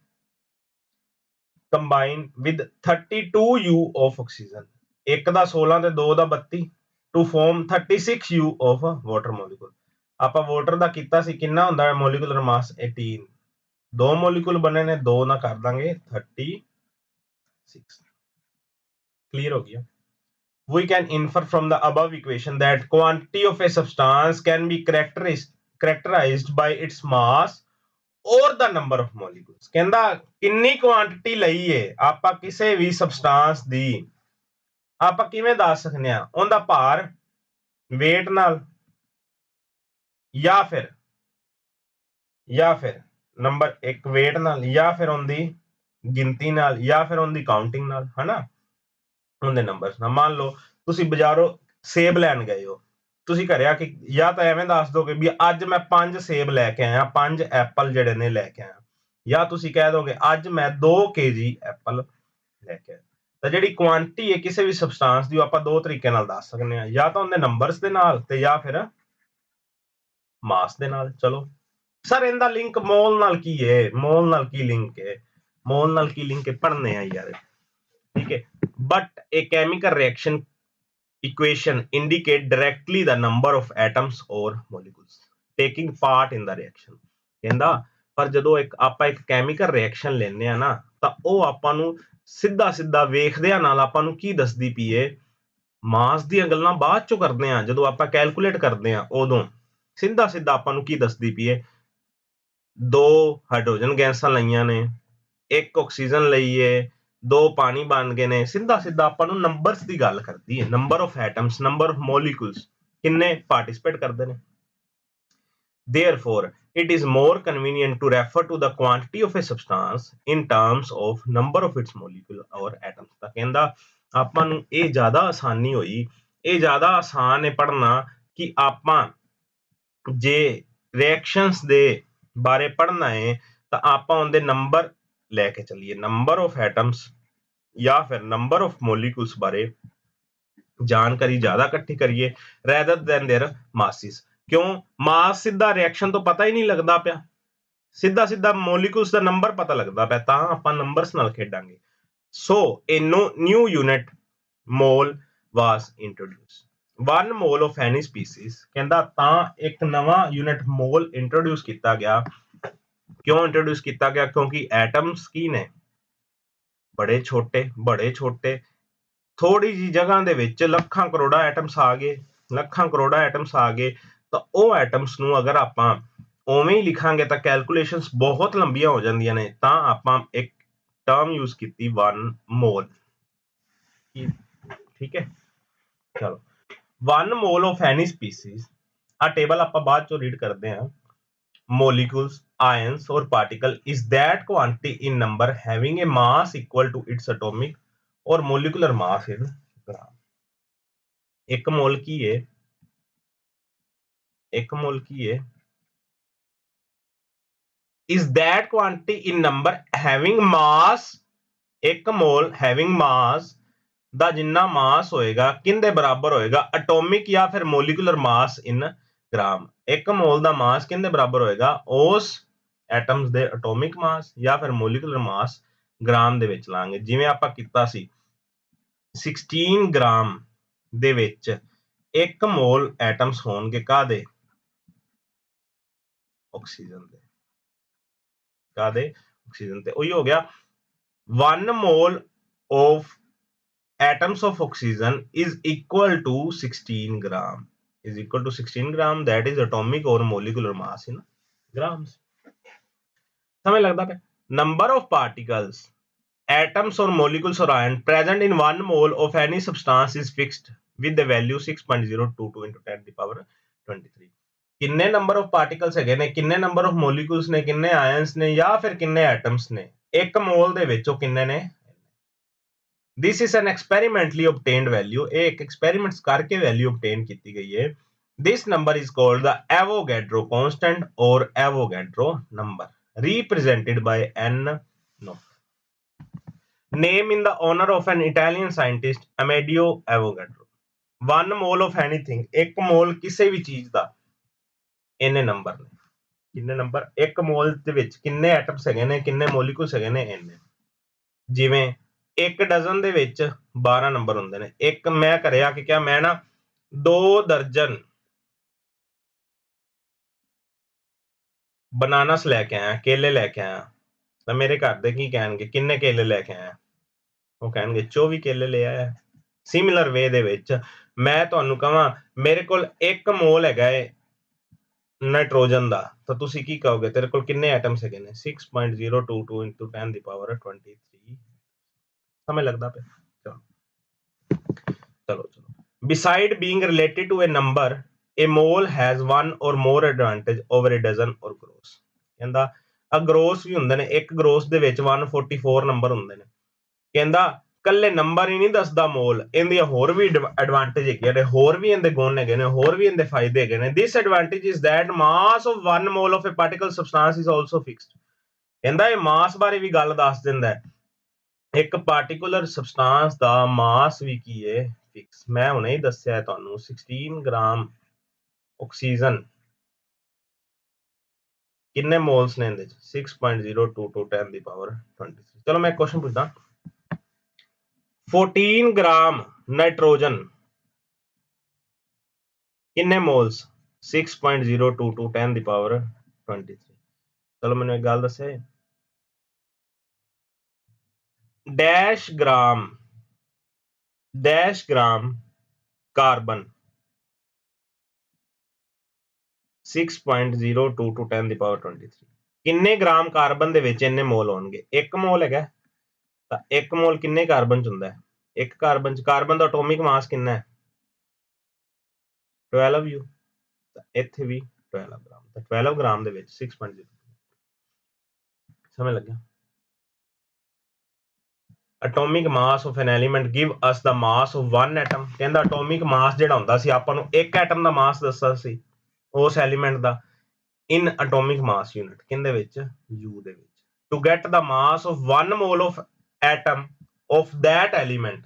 Speaker 1: Combine with 32U of oxygen, एक दा 16 ਤੇ 2 ਦਾ 32 to form 36U of water molecule. ਆਪਾਂ ਵਾਟਰ ਦਾ ਕੀਤਾ ਸੀ ਕਿੰਨਾ ਹੁੰਦਾ ਹੈ ਮੋਲੀਕੂਲਰ ਮਾਸ 18, ਦੋ ਮੋਲੀਕੂਲ ਬਣੇ ਨੇ, ਦੋ ਨਾ ਕਰ ਦਾਂਗੇ 36। क्लियर हो गया। We can infer from the above equation that quantity of a substance can be characterized by its mass और द नंबर ऑफ ਮੋਲੀਕੂਲਸ। ਕਹਿੰਦਾ ਕਿੰਨੀ ਕੁਆਂਟੀਟੀ ਲਈ ਏ ਆਪਾਂ ਕਿਸੇ ਵੀ ਸਬਸਟੈਂਸ ਦੀ ਆਪਾਂ ਕਿਵੇਂ ਦੱਸ ਸਕਨੇ ਆ, ਉਹਦਾ ਭਾਰ weight ਨਾਲ ਜਾਂ ਫਿਰ ਨੰਬਰ 1 weight ਨਾਲ ਜਾਂ ਫਿਰ ਉਹਦੀ ਗਿਣਤੀ ਨਾਲ ਜਾਂ ਫਿਰ ਉਹਦੀ ਕਾਊਂਟਿੰਗ ਨਾਲ, ਹਨਾ, ਉਹਦੇ ਨੰਬਰਸ ਨਾਲ। ਮੰਨ ਲਓ ਤੁਸੀਂ ਬਾਜ਼ਾਰੋਂ ਸੇਬ ਲੈਣ ਗਏ ਹੋ, ਤੁਸੀਂ ਘਰੇ ਕਿ ਜਾਂ ਤਾਂ ਐਵੇਂ ਦੱਸ ਦੋਗੇ ਵੀ ਅੱਜ ਮੈਂ 5 ਸੇਬ ਲੈ ਕੇ ਆਇਆ, 5 ਐਪਲ ਜਿਹੜੇ ਨੇ ਲੈ ਕੇ ਆਇਆ, ਜਾਂ ਤੁਸੀਂ ਕਹਿ ਦੋਗੇ ਅੱਜ ਮੈਂ 2 kg ਐਪਲ ਲੈ ਕੇ ਆਇਆ। ਤਾਂ ਜਿਹੜੀ ਕੁਆਂਟੀਟੀ ਹੈ ਕਿਸੇ ਵੀ ਸਬਸਟੈਂਸ ਦੀ, ਆਪਾਂ ਦੋ ਤਰੀਕੇ ਨਾਲ ਦੱਸ ਸਕਦੇ ਹਾਂ, ਜਾਂ ਤਾਂ ਉਹਦੇ ਨੰਬਰਸ ਦੇ ਨਾਲ ਤੇ ਜਾਂ ਫਿਰ ਮਾਸ ਦੇ ਨਾਲ। ਚਲੋ ਸਰ ਇਹਦਾ ਲਿੰਕ ਮੋਲ ਨਾਲ ਕੀ ਹੈ, ਮੋਲ ਨਾਲ ਕੀ ਲਿੰਕ ਹੈ, ਮੋਲ ਨਾਲ ਕੀ ਲਿੰਕ ਹੈ ਪੜ੍ਹਨੇ ਆ ਯਾਰ, ਠੀਕ ਹੈ। But a chemical reaction equation indicate directly the number of atoms or molecules taking part in the reaction। ਕਹਿੰਦਾ ਪਰ ਜਦੋਂ ਆਪਾਂ ਇੱਕ ਕੈਮੀਕਲ ਰਿਐਕਸ਼ਨ ਲੈਂਦੇ ਆ ਨਾ, ਤਾਂ ਉਹ ਆਪਾਂ ਨੂੰ ਸਿੱਧਾ ਵੇਖਦਿਆਂ ਨਾਲ ਆਪਾਂ ਨੂੰ ਕੀ ਦੱਸਦੀ ਪਈ ਏ, ਮਾਸ ਦੀਆਂ ਗੱਲਾਂ ਬਾਅਦ ਚੋਂ ਕਰਦੇ ਆ, ਜਦੋਂ ਆਪਾਂ ਕੈਲਕੂਲੇਟ ਕਰਦੇ ਆ ਉਦੋਂ ਸਿੱਧਾ ਆਪਾਂ ਨੂੰ ਕੀ ਦੱਸਦੀ ਪਈ ਏ, ਦੋ ਹਾਈਡਰੋਜਨ ਗੈਸਾਂ ਲਈਆਂ ਨੇ, ਇੱਕ ਆਕਸੀਜਨ ਲਈ ਏ, ਦੋ ਪਾਣੀ ਬਣ ਗਏ ਨੇ, ਸਿੱਧਾ ਆਪਾਂ ਨੂੰ ਨੰਬਰਸ ਦੀ ਗੱਲ ਕਰਦੀ ਹੈ, number of atoms, number of molecules, ਕਿੰਨੇ ਪਾਰਟਿਸਿਪੇਟ ਕਰਦੇ ਨੇ। Therefore, it is more convenient to refer to the quantity of a substance in terms of number of its molecule or atoms। ਤਾਂ ਕਹਿੰਦਾ ਆਪਾਂ ਨੂੰ ਇਹ ਜ਼ਿਆਦਾ ਆਸਾਨੀ ਹੋਈ, ਇਹ ਜ਼ਿਆਦਾ ਆਸਾਨ ਹੈ ਪੜ੍ਹਨਾ ਕਿ ਆਪਾਂ ਜੇ ਰਿਐਕਸ਼ਨਸ ਦੇ ਬਾਰੇ ਪੜ੍ਹਨਾ ਹੈ ਤਾਂ ਆਪਾਂ ਉਹਦੇ ਨੰਬਰ ਲੈ ਕੇ ਚੱਲੀਏ, ਨੰਬਰ ਆਫ ਐਟਮਸ ਜਾਂ ਫਿਰ ਨੰਬਰ ਆਫ ਮੋਲੀਕੂਲਸ ਬਾਰੇ ਜਾਣਕਾਰੀ ਜ਼ਿਆਦਾ ਇਕੱਠੀ ਕਰੀਏ ਰੈਦਰ ਦੈਨ देयर ਮਾਸਿਸ। ਕਿਉਂ? ਮਾਸ ਸਿੱਧਾ ਰਿਐਕਸ਼ਨ ਤੋਂ ਪਤਾ ਹੀ ਨਹੀਂ ਲੱਗਦਾ ਪਿਆ, ਸਿੱਧਾ ਮੋਲੀਕੂਲਸ ਦਾ ਨੰਬਰ ਪਤਾ ਲੱਗਦਾ ਪਿਆ, ਤਾਂ ਆਪਾਂ ਨੰਬਰਸ ਨਾਲ ਖੇਡਾਂਗੇ। ਸੋ a new unit mole was introduced, 1 mole of any species। ਕਹਿੰਦਾ ਤਾਂ ਇੱਕ ਨਵਾਂ ਯੂਨਿਟ ਮੋਲ ਇੰਟਰੋਡਿਊਸ ਕੀਤਾ ਗਿਆ। ਕਿਉਂ ਇੰਟਰੋਡਿਊਸ ਕੀਤਾ ਗਿਆ? ਕਿਉਂਕਿ ਐਟਮਸ ਕੀ ਨੇ, ਬੜੇ ਛੋਟੇ, ਥੋੜੀ ਜੀ ਜਗ੍ਹਾ ਦੇ ਵਿੱਚ ਲੱਖਾਂ ਕਰੋੜਾਂ ਐਟਮਸ ਆ ਗਏ, ਤਾਂ ਉਹ ਐਟਮਸ ਨੂੰ ਅਗਰ ਆਪਾਂ ਉਵੇਂ ਹੀ ਲਿਖਾਂਗੇ ਤਾਂ ਕੈਲਕੂਲੇਸ਼ਨਸ ਬਹੁਤ ਲੰਬੀਆਂ ਹੋ ਜਾਂਦੀਆਂ ਨੇ, ਤਾਂ ਆਪਾਂ ਇੱਕ ਟਰਮ ਯੂਜ਼ ਕੀਤੀ 1 ਮੋਲ। ਠੀਕ ਹੈ, ਚਲੋ 1 mole of any species, ਆ ਟੇਬਲ ਆਪਾਂ ਬਾਅਦ ਚੋਂ ਰੀਡ ਕਰਦੇ ਹਾਂ। molecules, ions or particle is that quantity in number having a mass equal to its atomic or molecular mass in gram। ਇੱਕ ਮੋਲ ਕੀ ਹੈ? is that quantity in number having mass, ਇੱਕ mall having mass ਦਾ ਜਿੰਨਾ ਮਾਸ ਹੋਏਗਾ ਕਿੰਦੇ ਬਰਾਬਰ ਹੋਏਗਾ, atomic ਜਾਂ ਫਿਰ molecular ਮਾਸ ਇਨ gram. ਇੱਕ ਮੋਲ ਦਾ ਮਾਸ ਕਿੰਦੇ ਬਰਾਬਰ ਹੋਏਗਾ, ਉਸ ਐਟਮਸ ਦੇ ਐਟੋਮਿਕ ਮਾਸ ਜਾਂ ਫਿਰ ਮੋਲੀਕੂਲਰ ਮਾਸ ਗ੍ਰਾਮ ਦੇ ਵਿੱਚ ਲਾਂਗੇ। ਜਿਵੇਂ ਆਪਾਂ ਕੀਤਾ ਸੀ 16 ਗ੍ਰਾਮ ਦੇ ਵਿੱਚ ਇੱਕ ਮੋਲ ਐਟਮਸ ਹੋਣਗੇ ਕਾਹਦੇ, ਆਕਸੀਜਨ ਦੇ, ਕਾਹਦੇ, ਆਕਸੀਜਨ ਤੇ। ਉਹੀ ਹੋ ਗਿਆ 1 mole of atoms of oxygen is equal to 16 gram. Is equal to 16 gram. That is atomic or molecular mass in grams. समझ लगता है? Number of particles, atoms or molecules or ion present in 1 mole of any substance is fixed with the value 6.022 into 10 the power 23. ਕਿੰਨੇ number of particles ਹੈਗੇ ਨੇ, ਕਿੰਨੇ number of ਮੋਲੀਕੂਲਸ ਨੇ, ਕਿੰਨੇ ions ਨੇ ਜਾਂ ਫਿਰ ਕਿੰਨੇ ਐਟਮਸ ਨੇ ਇੱਕ ਮੋਲ ਦੇ ਵਿੱਚ, ਉਹ ਕਿੰਨੇ ਨੇ। This is an experimentally obtained value. ਇਹ ਇੱਕ ਐਕਸਪੈਰੀਮੈਂਟਸ ਕਰਕੇ ਵੈਲਿਊ obtain ਕੀਤੀ ਗਈ ਹੈ। This number is called the Avogadro constant or Avogadro number, represented by n naught. Name in the honor of an Italian scientist Amedeo Avogadro. 1 mole of anything, ਇੱਕ mall ਕਿਸੇ ਵੀ ਚੀਜ਼ ਦਾ, ਇੰਨੇ number ਨੇ। ਕਿੰਨੇ number, ਇੱਕ ਮੋਲ ਦੇ ਵਿੱਚ ਕਿੰਨੇ ਐਟਮਸ ਹੈਗੇ ਨੇ, ਕਿੰਨੇ ਮੋਲੀਕੂਲਸ ਹੈਗੇ ਨੇ, ਇੰਨੇ। ਜਿਵੇਂ ਇੱਕ ਡਜ਼ਨ ਦੇ ਵਿੱਚ 12 ਨੰਬਰ ਹੁੰਦੇ ਨੇ। ਇੱਕ ਮੈਂ ਘਰੇ ਆ ਕੇ ਕਿਹਾ ਮੈਂ ਨਾ 2 ਦਰਜਨ ਬਨਾਨਾਸ ਲੈ ਕੇ ਆਇਆ, ਕੇਲੇ ਲੈ ਕੇ ਆਇਆ, ਤਾਂ ਮੇਰੇ ਘਰ ਦੇ ਕੀ ਕਹਿਣਗੇ, ਕਿੰਨੇ ਕੇਲੇ ਲੈ ਕੇ ਆਇਆ? ਉਹ ਕਹਿਣਗੇ 24 ਕੇਲੇ ਲੈ ਆਇਆ। ਸਿਮਿਲਰ ਵੇ ਦੇ ਵਿੱਚ ਮੈਂ ਤੁਹਾਨੂੰ ਕਹਾਂ ਮੇਰੇ ਕੋਲ 1 ਮੋਲ ਹੈਗਾ ਏ ਨਾਈਟ੍ਰੋਜਨ ਦਾ, ਤਾਂ ਤੁਸੀਂ ਕੀ ਕਹੋਗੇ, ਤੇਰੇ ਕੋਲ ਕਿੰਨੇ ਐਟਮਸ ਹੈਗੇ ਨੇ? 6.022 into 10 the power 23। ਸਮਝ ਲੱਗਦਾ ਪਿਆ? ਚਲੋ beside being related to a number, a mole has one or more advantage over a dozen or gross। ਕਹਿੰਦਾ ਆ ਗ੍ਰੋਸ ਵੀ ਹੁੰਦੇ ਨੇ, ਇੱਕ ਗ੍ਰੋਸ ਦੇ ਵਿੱਚ 144 ਨੰਬਰ ਹੁੰਦੇ ਨੇ। ਕਹਿੰਦਾ ਕੱਲੇ ਨੰਬਰ ਹੀ ਨਹੀਂ ਦੱਸਦਾ ਮੋਲ, ਇਹਦੀਆਂ ਹੋਰ ਵੀ ਐਡਵਾਂਟੇਜ ਹੈਗੀਆਂ ਨੇ, ਹੋਰ ਵੀ ਇਹਦੇ ਗੁਣ ਹੈਗੇ ਨੇ, ਹੋਰ ਵੀ ਇਹਦੇ ਫਾਇਦੇ ਹੈਗੇ ਨੇ। this advantage is that mass of 1 mole of a particle substance is also fixed। ਕਹਿੰਦਾ ਇਹ ਮਾਸ ਬਾਰੇ ਵੀ ਗੱਲ ਦੱਸ ਦਿੰਦਾ ਹੈ, ਇੱਕ ਪਾਰਟਿਕੂਲਰ ਸਬਸਟੈਂਸ ਦਾ ਮਾਸ ਵੀ ਕੀ ਹੈ, ਫਿਕਸ। ਮੈਂ ਹੁਣੇ ਹੀ ਦੱਸਿਆ ਤੁਹਾਨੂੰ 16 ਗ੍ਰਾਮ ਆਕਸੀਜਨ ਕਿੰਨੇ ਮੋਲਸ ਨੇ ਇਹਦੇ ਚ, 6.022 10 ਦੀ ਪਾਵਰ 23। ਚਲੋ ਮੈਂ ਕੁਐਸਚਨ ਪੁੱਛਦਾ, 14 ਗ੍ਰਾਮ ਨਾਈਟ੍ਰੋਜਨ ਕਿੰਨੇ ਮੋਲਸ, 6.022 10 ਦੀ ਪਾਵਰ 23। ਚਲੋ ਮੈਨੂੰ ਇੱਕ ਗੱਲ ਦੱਸੇ, ਡੈਸ਼ ਗ੍ਰਾਮ ਕਾਰਬਨ 6.022 10 ਦੀ ਪਾਵਰ 23। ਕਿੰਨੇ ਗ੍ਰਾਮ ਕਾਰਬਨ ਦੇ ਵਿੱਚ ਇੰਨੇ ਮੋਲ ਹੋਣਗੇ? 1 ਮੋਲ ਹੈਗਾ, ਤਾਂ 1 ਮੋਲ ਕਿੰਨੇ ਕਾਰਬਨ ਚ ਹੁੰਦਾ ਹੈ? ਇੱਕ ਕਾਰਬਨ ਚ, ਕਾਰਬਨ ਦਾ ਐਟੋਮਿਕ ਮਾਸ ਕਿੰਨਾ ਹੈ? 12 U। ਤਾਂ ਇੱਥੇ ਵੀ 12 ਗ੍ਰਾਮ, ਤਾਂ 12 ਗ੍ਰਾਮ ਦੇ ਵਿੱਚ 6.0। ਸਮਝ ਲੱਗਿਆ? Atomic mass of an element give us the mass of 1 atom. ਕਹਿੰਦਾ ਐਟੋਮਿਕ ਮਾਸ ਜਿਹੜਾ ਹੁੰਦਾ ਸੀ, ਆਪਾਂ ਨੂੰ ਇੱਕ ਐਟਮ ਦਾ ਮਾਸ ਦੱਸਦਾ ਸੀ ਉਸ ਐਲੀਮੈਂਟ ਦਾ, ਇਨ ਐਟੋਮਿਕ ਮਾਸ ਯੂਨਿਟ, ਕਿੰਦੇ ਵਿੱਚ? U ਦੇ ਵਿੱਚ। To get the mass of 1 mole of atom of that element,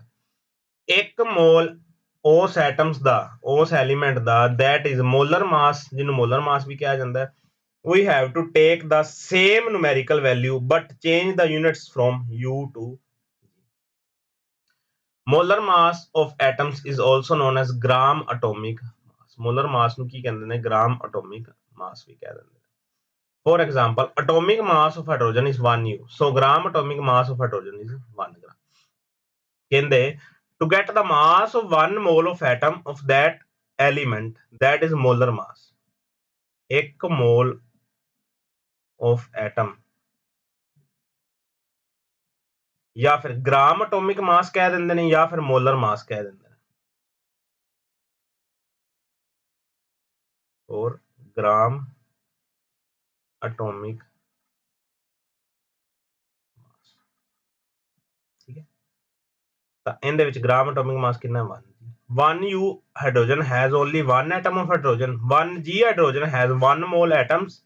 Speaker 1: ਇੱਕ ਮੋਲ ਉਸ ਐਟਮਸ ਦਾ, ਉਸ ਐਲੀਮੈਂਟ ਦਾ, ਦੈਟ ਇਜ਼ ਮੋਲਰ ਮਾਸ, ਜਿਹਨੂੰ ਮੋਲਰ ਮਾਸ ਵੀ ਕਿਹਾ ਜਾਂਦਾ ਹੈ। we have to take the same numerical value but change the units from U to G। molar mass of atoms is also known as gram atomic mass। molar mass ਨੂੰ ਕੀ ਕਹਿੰਦੇ ਨੇ? gram atomic mass ਵੀ ਕਹਿ ਦਿੰਦੇ ਨੇ। for example, atomic mass of hydrogen is 1 U, so gram atomic mass of hydrogen is 1 gram। ਕਹਿੰਦੇ to get the mass of 1 mole of atom of that element, that is molar mass, ਇੱਕ mall of atom ਜਾਂ ਫਿਰ gram atomic ਮਾਸ ਕਹਿ ਦਿੰਦੇ ਨੇ ਜਾਂ ਫਿਰ molar ਮਾਸ ਕਹਿ ਦਿੰਦੇ ਨੇ। ਔਰ ਗ੍ਰਾਮ ਐਟੋਮਿਕ ਮਾਸ, ਠੀਕ ਹੈ। ਤਾਂ ਇਹਦੇ ਵਿੱਚ ਗ੍ਰਾਮ ਐਟੋਮਿਕ ਮਾਸ ਕਿੰਨਾ ਹੈ? 1 U hydrogen has only 1 atom of hydrogen। 1 G hydrogen has 1 mole atoms,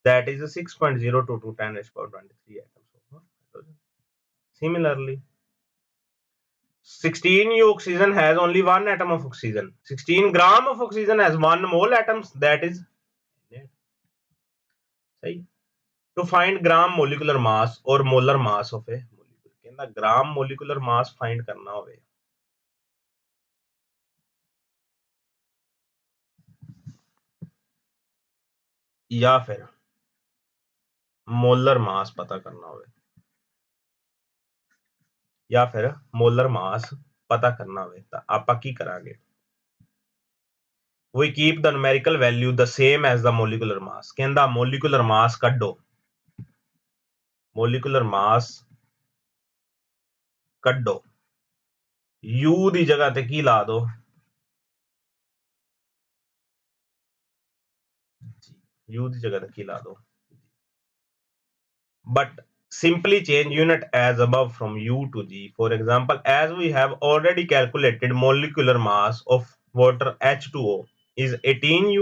Speaker 1: that is 6.022 10 raised to power 23 atoms of hydrogen। Similarly, 16 U oxygen has only 1 atom of oxygen। 16 gram of oxygen has 1 mole atoms, that is सही। To find gram molecular mass or molar mass of a molecule, कहना gram molecular mass find करना होवे या फिर molar mass पता करना होवे, ਜਾਂ ਫਿਰ ਮੋਲਰ ਮਾਸ ਪਤਾ ਕਰਨਾ ਹੋਵੇ ਤਾਂ ਆਪਾਂ ਕੀ ਕਰਾਂਗੇ? we keep the numerical value the same as the molecular mass। ਕਹਿੰਦਾ molecular mass ਕੱਢੋ, molecular mass ਕੱਢੋ, u ਦੀ ਜਗ੍ਹਾ ਤੇ ਕੀ ਲਾ ਦੋ? u ਦੀ ਜਗ੍ਹਾ ਤੇ ਕੀ ਲਾ ਦੋ? but simply change unit as above from u to g। for example, as we have already calculated molecular mass of water H2O is 18u।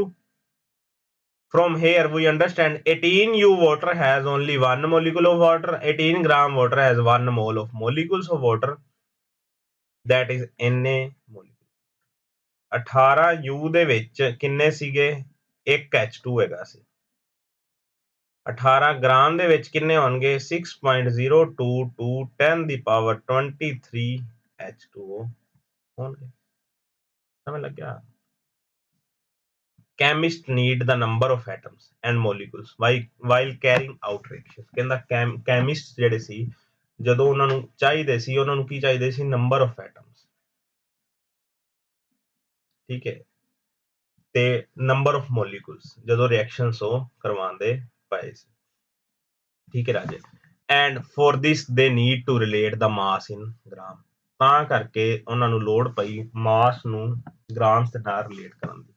Speaker 1: from here we understand 18u water has only one molecule of water, 18 gram water has 1 mole of molecules of water, that is Na molecule। 18u ਦੇ ਵਿੱਚ ਕਿੰਨੇ ਸੀਗੇ? 1 H2 ਹੈਗਾ ਸੀ। 18 gram ਦੇ ਵਿੱਚ ਕਿੰਨੇ ਹੋਣਗੇ? 6.022 10 ਦੀ power 23 H2O ਹੋਣਗੇ। ਸਮਝ ਲੱਗਿਆ? chemist need the number of atoms and molecules while carrying out reactions। ਕਹਿੰਦਾ chemist ਜਿਹੜੇ ਸੀ ਜਦੋਂ ਉਹਨਾਂ ਨੂੰ ਚਾਹੀਦੇ ਸੀ, ਉਹਨਾਂ ਨੂੰ ਕੀ ਚਾਹੀਦੇ ਸੀ? number of atoms, ਠੀਕ ਹੈ, ਤੇ number of molecules ਜਦੋਂ reactions ਉਹ ਕਰਵਾਉਂਦੇ ਪਏ ਸੀ, ਠੀਕ ਹੈ ਰਾਜੇ। and for this they need to relate the mass in gram। ਤਾਂ ਕਰਕੇ ਉਹਨਾਂ ਨੂੰ ਲੋੜ ਪਈ ਮਾਸ ਨੂੰ ਗ੍ਰਾਮਸ ਦੇ ਨਾਲ ਰਿਲੇਟ ਕਰਨ ਦੀ।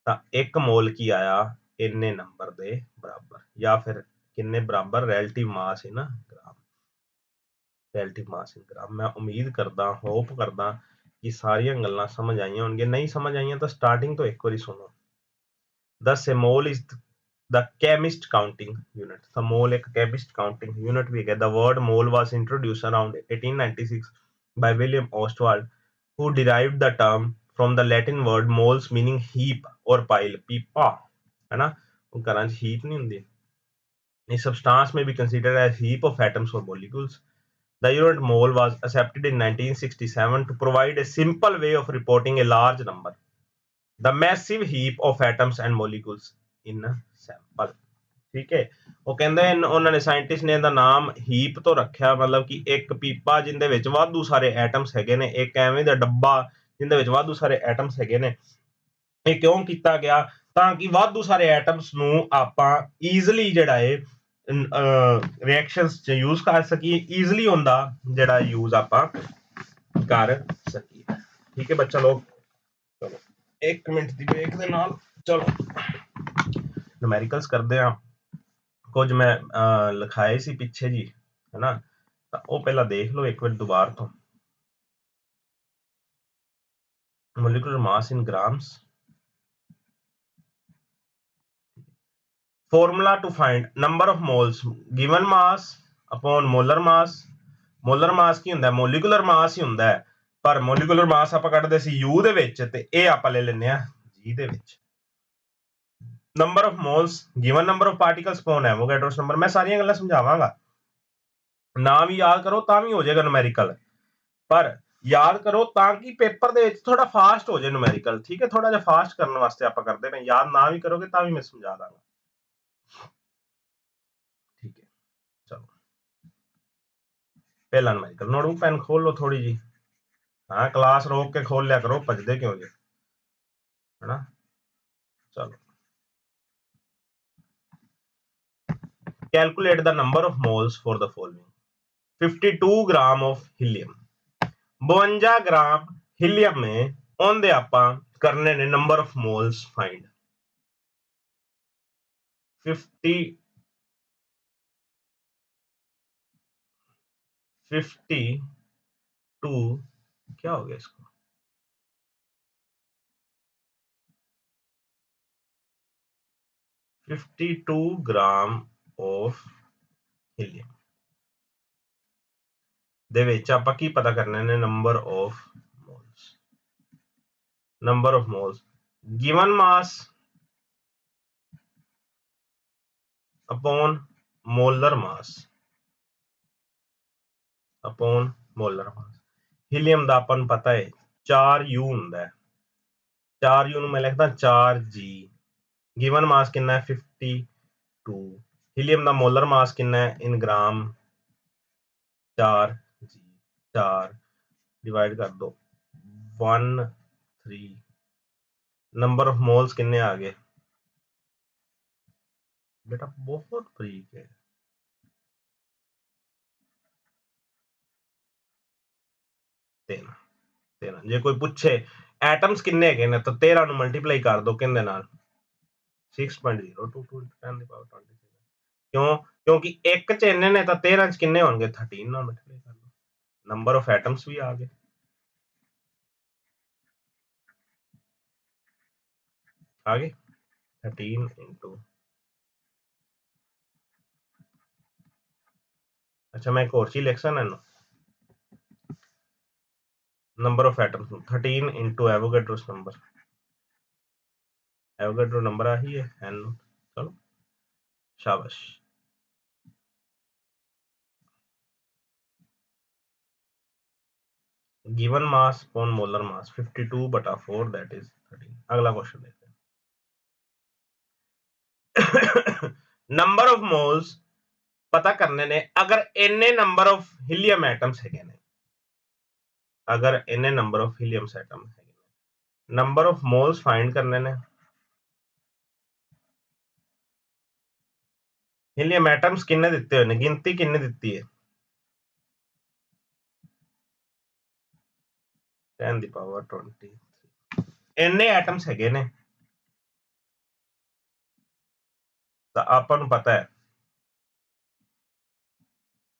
Speaker 1: ਤਾਂ 1 ਮੋਲ ਕੀ ਆਇਆ? ਇੰਨੇ ਨੰਬਰ ਦੇ ਬਰਾਬਰ, ਜਾਂ ਫਿਰ ਕਿੰਨੇ ਬਰਾਬਰ? ਰਿਲੇਟਿਵ ਮਾਸ ਇਨ ਗ੍ਰਾਮ, ਰਿਲੇਟਿਵ ਮਾਸ ਇਨ ਗ੍ਰਾਮ। ਮੈਂ ਉਮੀਦ ਕਰਦਾ, ਹੋਪ ਕਰਦਾ ਕਿ ਸਾਰੀਆਂ ਗੱਲਾਂ ਸਮਝ ਆਈਆਂ ਹੋਣਗੀਆਂ। ਨਹੀਂ ਸਮਝ ਆਈਆਂ ਤਾਂ ਸਟਾਰਟਿੰਗ ਤੋਂ ਇੱਕ ਵਾਰੀ ਸੁਣੋ। the mole is the chemist counting unit। the mole ਇੱਕ chemist counting unit ਵੀ ਹੈਗਾ। the word mole was introduced around 1896 by William Ostwald, who derived the term from the Latin word moles meaning heap or pile। ਪੀਪਾ ਹੈ ਨਾ, ਉਹ ਘਰਾਂ 'ਚ heap ਨਹੀਂ ਹੁੰਦੀ। A substance may be considered as heap of atoms or molecules। The unit mole was accepted in 1967 to provide a simple way of reporting a large number, the massive heap of atoms and molecules in a sample। ਠੀਕ ਹੈ, ਉਹ ਕਹਿੰਦੇ ਉਹਨਾਂ ਨੇ scientist ਨੇ ਇਹਦਾ ਨਾਮ heap ਤੋਂ ਰੱਖਿਆ, ਮਤਲਬ ਕਿ ਇੱਕ ਪੀਪਾ ਜਿਹਦੇ ਵਿੱਚ ਵਾਧੂ ਸਾਰੇ ਐਟਮਸ ਹੈਗੇ ਨੇ, ਇੱਕ ਐਵੇਂ ਦਾ ਡੱਬਾ ਜਿਹਦੇ ਵਿੱਚ ਵਾਧੂ ਸਾਰੇ ਐਟਮਸ ਹੈਗੇ ਨੇ। ਇਹ ਕਿਉਂ ਕੀਤਾ ਗਿਆ? ਤਾਂ ਕਿ ਵਾਧੂ ਸਾਰੇ ਐਟਮਸ ਨੂੰ ਆਪਾਂ ਈਜ਼ਲੀ ਜਿਹੜਾ ਹੈ ਰਿਐਕਸ਼ਨਸ 'ਚ ਯੂਜ਼ ਕਰ ਸਕੀਏ, ਈਜ਼ਲੀ ਹੁੰਦਾ ਜਿਹੜਾ ਯੂਜ਼ ਆਪਾਂ ਕਰ ਸਕੀਏ। ਠੀਕ ਹੈ ਬੱਚਾ ਲੋਕ, ਚਲੋ 1 ਮਿੰਟ ਦੀ ਬ੍ਰੇਕ ਦੇ ਨਾਲ ਚਲੋ ਨੂਮੈਰੀਕਲਸ ਕਰਦੇ ਆ। ਕੁਝ ਮੈਂ ਲਿਖਾਏ ਸੀ ਪਿੱਛੇ ਜੀ, ਹੈ ਨਾ, ਤਾਂ ਉਹ ਪਹਿਲਾਂ ਦੇਖ ਲਓ ਇੱਕ ਵਾਰ ਦੁਬਾਰਾ ਤੋਂ। molecular mass in grams। formula to find number of moles given mass upon molar mass। molar mass ਕੀ ਹੁੰਦਾ? molecular mass ਹੀ ਹੁੰਦਾ ਹੈ, ਪਰ molecular mass ਆਪਾਂ ਕੱਢਦੇ ਸੀ U ਦੇ ਵਿੱਚ, ਤੇ ਇਹ ਆਪਾਂ ਲੈ ਲੈਂਦੇ ਆ G ਦੇ ਵਿੱਚ। number of moles given number of particles upon Avogadro's number। ਮੈਂ ਸਾਰੀਆਂ ਗੱਲਾਂ ਸਮਝਾਵਾਂਗਾ, ਨਾ ਵੀ ਯਾਦ ਕਰੋ ਤਾਂ ਵੀ ਹੋ ਜਾਏਗਾ ਨੂਮੈਰੀਕਲ, ਪਰ ਯਾਦ ਕਰੋ ਤਾਂ ਕਿ ਪੇਪਰ ਦੇ ਵਿੱਚ ਥੋੜਾ ਫਾਸਟ ਹੋ ਜਾਏ ਨੂਮੈਰੀਕਲ। ਠੀਕ ਹੈ, ਥੋੜਾ ਜਿਹਾ ਫਾਸਟ ਕਰਨ ਵਾਸਤੇ ਆਪਾਂ ਕਰਦੇ ਨੇ। ਯਾਦ ਨਾ ਵੀ ਕਰੋਗੇ ਤਾਂ ਵੀ ਮੈਂ ਸਮਝਾ ਦਾਂਗਾ। ਠੀਕ ਹੈ, ਚਲੋ ਪਹਿਲਾ ਨੂਮੈਰੀਕਲ। ਨੋਟਬੁੱਕ ਪੈਨ ਖੋਲ ਲਓ ਥੋੜੀ ਜੀ। ਹਾਂ, ਕਲਾਸ ਰੋਕ ਕੇ ਖੋਲ ਲਿਆ ਕਰੋ, ਭੱਜਦੇ ਕਿਉਂ ਜੇ, ਹੈਨਾ। ਚਲੋ calculate the number of moles for the following। 52 gram of helium। 52 gram helium में ਉਹਦੇ ਆਪਾਂ ਕਰਨੇ ਨੇ ਨੰਬਰ ਆਫ ਮੋਲਸ ਫਾਈਂਡ। 52 क्या हो गया इसको? 52 ग्राम ऑफ हीलियम ਦੇ ਵਿੱਚ ਆਪਾਂ ਕੀ ਪਤਾ ਕਰਨੇ ਨੇ? Number of moles. Number of moles given mass upon molar mass, upon molar mass। Helium ਦਾ ਆਪਾਂ ਨੂੰ ਪਤਾ ਹੈ 4u ਹੁੰਦਾ ਹੈ, 4u ਨੂੰ ਮੈਂ ਲਿਖਦਾ 4g। ਗਿਵਨ ਮਾਸ ਕਿੰਨਾ ਹੈ? 52। ਹੀਲੀਅਮ ਦਾ ਮੋਲਰ ਮਾਸ ਕਿੰਨਾ ਹੈ ਇਨ ਗ੍ਰਾਮ? 4g। 4 डिवाइड कर दो 1 3 नंबर ऑफ मोल्स कितने आ गए बेटा बहुत बरीक है 13 13 जे कोई पूछे एटम्स कितने है ने तो 13 नु मल्टीप्लाई कर दो किंदे नाल 6.022 10 ਦੀ ਪਾਵਰ 23 क्यों क्योंकि एक च इन्ने ने तो 13 च कितने होंगे 13 ਨਾਲ ਮਲਟੀਪਲਾਈ ਕਰ ਲਓ नंबर ऑफ एटम्स भी आ गए आगे 13 इंटू अच्छा मैं एक और चीज लिख सकना number of atoms 13 into Avogadro's number आही है एन चलो शाबाश given mass upon molar mass 52/4 that is 13 अगला क्वेश्चन देखते हैं नंबर ऑफ मोल्स पता करने ने अगर इन्ने नंबर ऑफ हीलियम एटम्स है ने अगर इन्ने नंबर ऑफ हीलियम एटम है नंबर ऑफ मोल्स फाइंड करने ने हीलियम एटम्स किन्ने दिते हुए ने गिनती किन्ने दिती है 10 ਦੀ ਪਾਵਰ 23 ਇੰਨੇ ਐਟਮਸ ਹੈਗੇ ਨੇ ਤਾਂ ਆਪਾਂ ਨੂੰ ਪਤਾ ਹੈ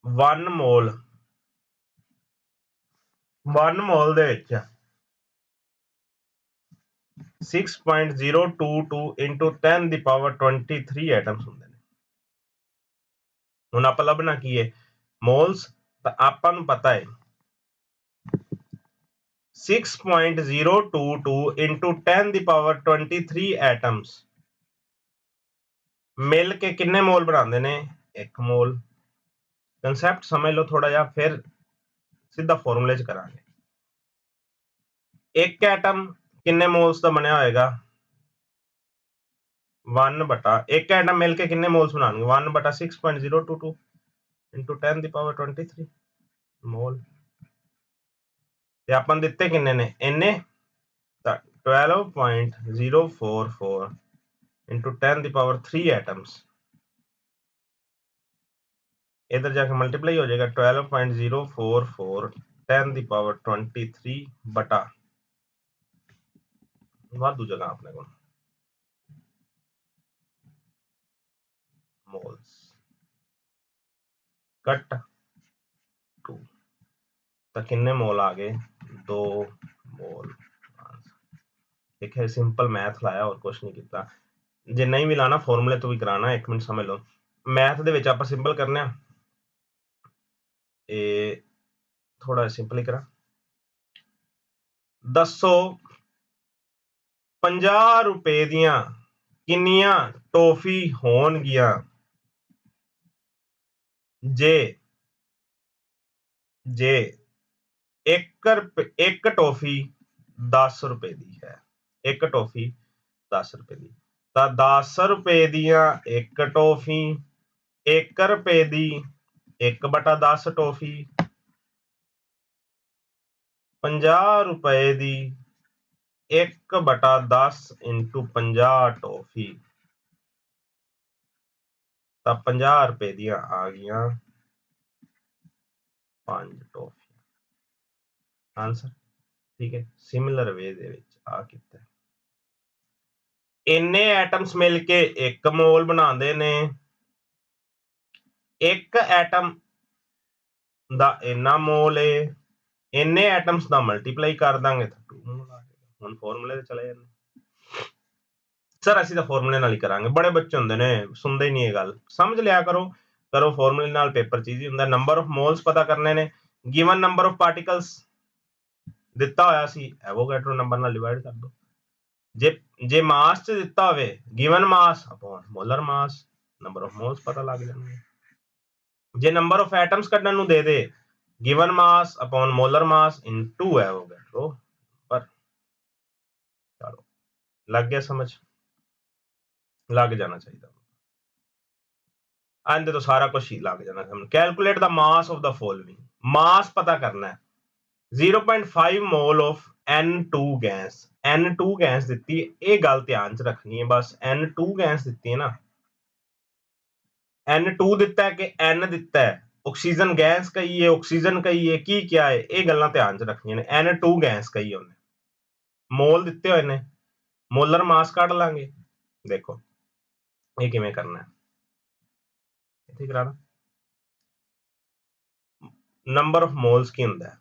Speaker 1: 1 ਮੋਲ ਦੇ ਵਿੱਚ 6.022 into 10 ਦੀ ਪਾਵਰ 23 ਐਟਮਸ ਹੁੰਦੇ ਨੇ ਹੁਣ ਆਪਾਂ ਲੱਭਣਾ ਕੀ ਹੈ ਮੋਲਸ ਤਾਂ ਆਪਾਂ ਨੂੰ ਪਤਾ ਹੈ 6.022 into 10 ਦੀ ਪਾਵਰ 23 ਐਟਮਸ ਮਿਲ ਕੇ ਕਿੰਨੇ ਮੋਲ ਬਣਾਉਂਦੇ ਨੇ 1 ਮੋਲ कंसेप्ट समझ लो थोड़ा जा फिर सीधा फॉर्मूले च करांगे एक एटम किन्ने मोल्स का बनया होएगा 1 एक एटम मिलके किन्ने मोल्स बनाएंगे 1/6.022 into 10 ਦੀ ਪਾਵਰ 23 मोल ਤੇ ਆਪਾਂ ਦਿੱਤੇ ਕਿੰਨੇ ਨੇ ਇੰਨੇ ਤਾਂ 12.044 into 10 ਦੀ ਪਾਵਰ 3 एटम्स इधर जाके मल्टीप्लाई हो जाएगा 12.044 10 ਦੀ ਪਾਵਰ 23 बटा वाधू जगह अपने को मोल्स कट 2 तो किन्ने मोल आ गए 2 मोल एक है सिंपल मैथ लाया और कुछ नहीं किया जे नहीं भी लाना फॉर्मूले तो भी कराना 1 मिनट समझ लो मैथ दे विच आपां सिंपल करने ए थोड़ा सिंपल ही करा दसो 50 रुपए दियां किन्नियां टॉफी होणगियां जे जे एक टॉफी 10 रुपए दी है एक टॉफी 10 रुपए दी ਤਾਂ 10 ਰੁਪਏ ਦੀਆਂ ਇੱਕ ਟੋਫੀ 1 ਰੁਪਏ ਦੀ 1/10 ਟੋਫੀ 50 ਰੁਪਏ ਦੀ 1/10 into 50 ਟੋਫੀ ਤਾਂ 50 ਰੁਪਏ ਦੀਆਂ ਆ ਗਈਆਂ 5 ਟੋਫੀ ਆਨਸਰ ਠੀਕ ਹੈ ਸਿਮਿਲਰ ਵੇ ਦੇ ਵਿੱਚ ਆ ਕੀਤਾ ਇੰਨੇ ਐਟਮਸ ਮਿਲ ਕੇ ਇੱਕ ਮੋਲ ਬਣਾਉਂਦੇ ਨੇ ਇੱਕ ਐਟਮ ਦਾ ਇੰਨਾ ਮੋਲ ਹੈ ਇੰਨੇ ਐਟਮਸ ਦਾ ਮਲਟੀਪਲਾਈ ਕਰ ਦਾਂਗੇ ਤਾਂ 2 ਮੋਲ ਆ ਜਾਏਗਾ ਹੁਣ ਫਾਰਮੂਲੇ ਤੇ ਚਲੇ ਜਾਂਦੇ सर ਅਸੀਂ ਤਾਂ ਫਾਰਮੂਲੇ ਨਾਲ ਹੀ ਕਰਾਂਗੇ ਬੜੇ ਬੱਚੇ ਹੁੰਦੇ ਨੇ ਸੁਣਦੇ ਹੀ ਨਹੀਂ ਇਹ ਗੱਲ ਸਮਝ ਲਿਆ ਕਰੋ ਫਾਰਮੂਲੇ ਨਾਲ ਪੇਪਰ ਚੀਜ਼ ਹੀ ਹੁੰਦਾ ਨੰਬਰ ਆਫ ਮੋਲਸ ਪਤਾ ਕਰਨੇ ਨੇ ਗਿਵਨ ਨੰਬਰ ਆਫ ਪਾਰਟੀਕਲਸ ਦਿੱਤਾ ਹੋਇਆ ਸੀ ਐਵੋਗੈਡਰੋ ਨੰਬਰ ਨਾਲ ਡਿਵਾਈਡ ਕਰ ਦੋ ਜੇ ਮਾਸ ਚ ਦਿੱਤਾ ਹੋਵੇ given mass upon molar mass number of moles ਪਤਾ ਲੱਗ ਜਾਣਗੇ ਜੇ ਨੰਬਰ ਆਫ ਐਟਮਸ ਕੱਢਣ ਨੂੰ ਦੇ ਦੇ given mass upon molar mass into Avogadro पर चलो लग गया समझ लग जाना चाहिए ਇਹਦੇ ਤੋਂ ਸਾਰਾ ਕੁਝ ਹੀ ਲੱਗ ਜਾਣਾ ਸਾਨੂੰ। ਕੈਲਕੂਲੇਟ ਦਾ ਮਾਸ ਆਫ ਦਾ ਫੋਲੋਇੰਗ, ਮਾਸ ਪਤਾ ਕਰਨਾ ਹੈ। 0.5 mall of N2 gas, N2 gas ਦਿੱਤੀ, ਇਹ ਗੱਲ ਧਿਆਨ ਚ ਰੱਖਣੀ ਹੈ ਬਸ। N2 ਗੈਸ ਦਿੱਤੀ ਹੈ ਨਾ, N2 ਦਿੱਤਾ ਹੈ ਕਿ N ਦਿੱਤਾ ਹੈ, ਆਕਸੀਜਨ ਗੈਸ ਕਹੀ ਹੈ, ਆਕਸੀਜਨ ਕਹੀ ਹੈ, ਕੀ ਕਿਹਾ ਹੈ, ਇਹ ਗੱਲਾਂ ਧਿਆਨ ਚ ਰੱਖਣੀਆਂ ਨੇ। N2 ਗੈਸ ਕਹੀ ਉਹਨੇ, ਮੋਲ ਦਿੱਤੇ ਹੋਏ ਨੇ, ਮੋਲਰ ਮਾਸ ਕੱਢ ਲਾਂਗੇ। ਦੇਖੋ ਇਹ ਕਿਵੇਂ ਕਰਨਾ ਹੈ, ਇੱਥੇ ਕਰਾਣਾ। ਨੰਬਰ ਆਫ ਮੋਲਸ ਕੀ ਹੁੰਦਾ ਹੈ,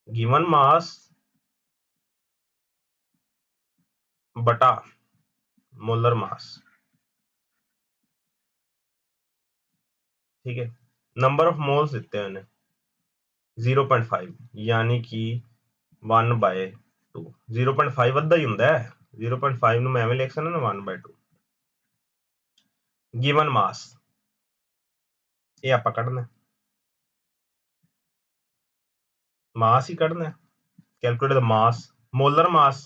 Speaker 1: ਗਿਵਨ ਮਾਸ बटा मोलर मास, ठीक है। नंबर ऑफ मोल्स दिते हैं उन्हें 0.5 यानी कि 1/2। 0.5 अद्धा ही हुंदा है, 0.5 ਨੂੰ ਮੈਂ ਐਵੇਂ ਲਿਖ ਸਕਦਾ ਨਾ 1/2। गिवन मास ਇਹ ਆਪਾਂ ਕੱਢਣਾ, ਮਾਸ ਹੀ ਕੱਢਣਾ। ਕੈਲਕੂਲੇਟ ਦ ਮਾਸ, ਮੋਲਰ ਮਾਸ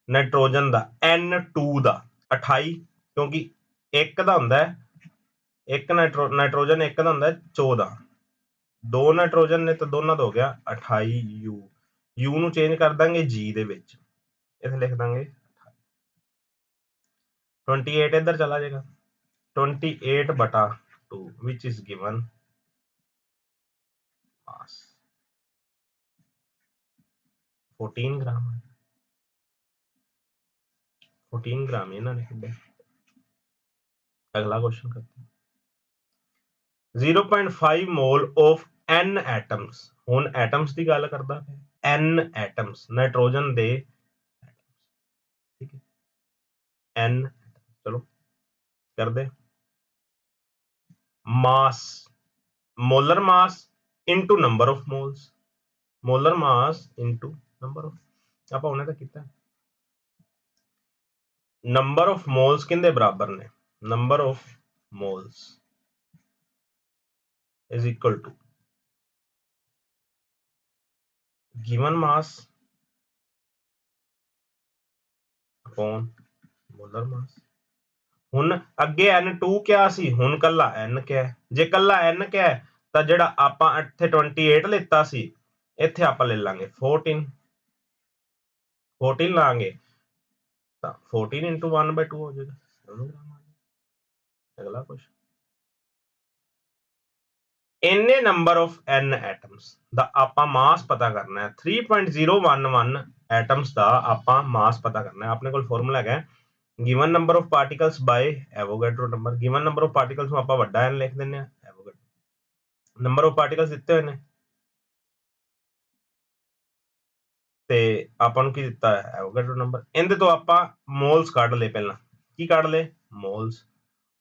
Speaker 1: ਨਾਈਟ੍ਰੋਜਨ ਦਾ N2 ਦਾ 28, ਕਿਉਂਕਿ ਇੱਕ ਦਾ ਹੁੰਦਾ ਹੈ, ਇੱਕ ਨਾਈਟ੍ਰੋਜਨ ਇੱਕ ਦਾ ਹੁੰਦਾ 14, ਦੋ ਨਾਈਟ੍ਰੋਜਨ ਨੇ ਤਾਂ ਦੋਨਾਂ ਦਾ ਹੋ ਗਿਆ 28U। U ਨੂੰ ਚੇਂਜ ਕਰ ਦਾਂਗੇ G ਦੇ ਵਿੱਚ, ਇੱਥੇ ਲਿਖ ਦਾਂਗੇ 28 ਇੱਧਰ ਚਲਾ ਜਾਏਗਾ, 28/2 which is given mass 14 ग्राम, 14 ग्राम ਇਹਨਾਂ ਨੇ ਕੱਢਿਆ। अगला क्वेश्चन करते हैं। 0.5 मोल ऑफ N एटम्स, ਹੁਣ एटम्स ਦੀ ਗੱਲ ਕਰਦਾ ਹੈ, N एटम्स नाइट्रोजन ਦੇ, ठीक है, N, चलो कर दे। Mass, molar mass into number of moles, molar mass into number of, ਆਪਾਂ ਉਹਨੇ ਤਾਂ ਕੀਤਾ। नंबर ऑफ मोल्स किंदे बराबर ने, number of moles is equal to given mass upon molar mass. ਹੁਣ ਅੱਗੇ N2 ਕਿਹਾ ਸੀ, ਹੁਣ ਕੱਲਾ N ਕਿਹਾ। ਜੇ ਕੱਲਾ N ਕਿਹਾ ਤਾਂ ਜਿਹੜਾ ਆਪਾਂ ਇੱਥੇ 28 ਲਿੱਤਾ ਸੀ, ਇੱਥੇ ਆਪਾਂ ਲੈ ਲਾਂਗੇ 14, 14 ਲਾਂਗੇ ਤਾਂ 14 into 1/2 ਹੋ ਜਾਏਗਾ। ਅਗਲਾ ਕੁਐਸਚਨ, ਇੰਨੇ ਨੰਬਰ ਆਫ N ਐਟਮਸ ਦਾ ਆਪਾਂ ਮਾਸ ਪਤਾ ਕਰਨਾ ਹੈ। 3.011 ਐਟਮਸ ਦਾ ਆਪਾਂ ਮਾਸ ਪਤਾ ਕਰਨਾ ਹੈ। ਆਪਣੇ ਕੋਲ ਫਾਰਮੂਲਾ ਹੈਗਾ given number of particles bye Avogadro number. Given number of particles ਨੂੰ ਆਪਾਂ ਵੱਡਾ n ਲਿਖ ਦਿੰਨੇ ਆ, एवोगैड्रो नंबर ऑफ पार्टिकल्स ਦਿੱਤੇ ਹੋਏ ਨੇ ਤੇ ਆਪਾਂ ਨੂੰ ਕੀ ਦਿੱਤਾ ਹੈ, एवोगैड्रो ਨੰਬਰ। ਇਹਦੇ ਤੋਂ ਆਪਾਂ ਮੋਲਸ ਕੱਢ ਲਏ, ਪਹਿਲਾਂ ਕੀ ਕੱਢ ਲਏ, ਮੋਲਸ।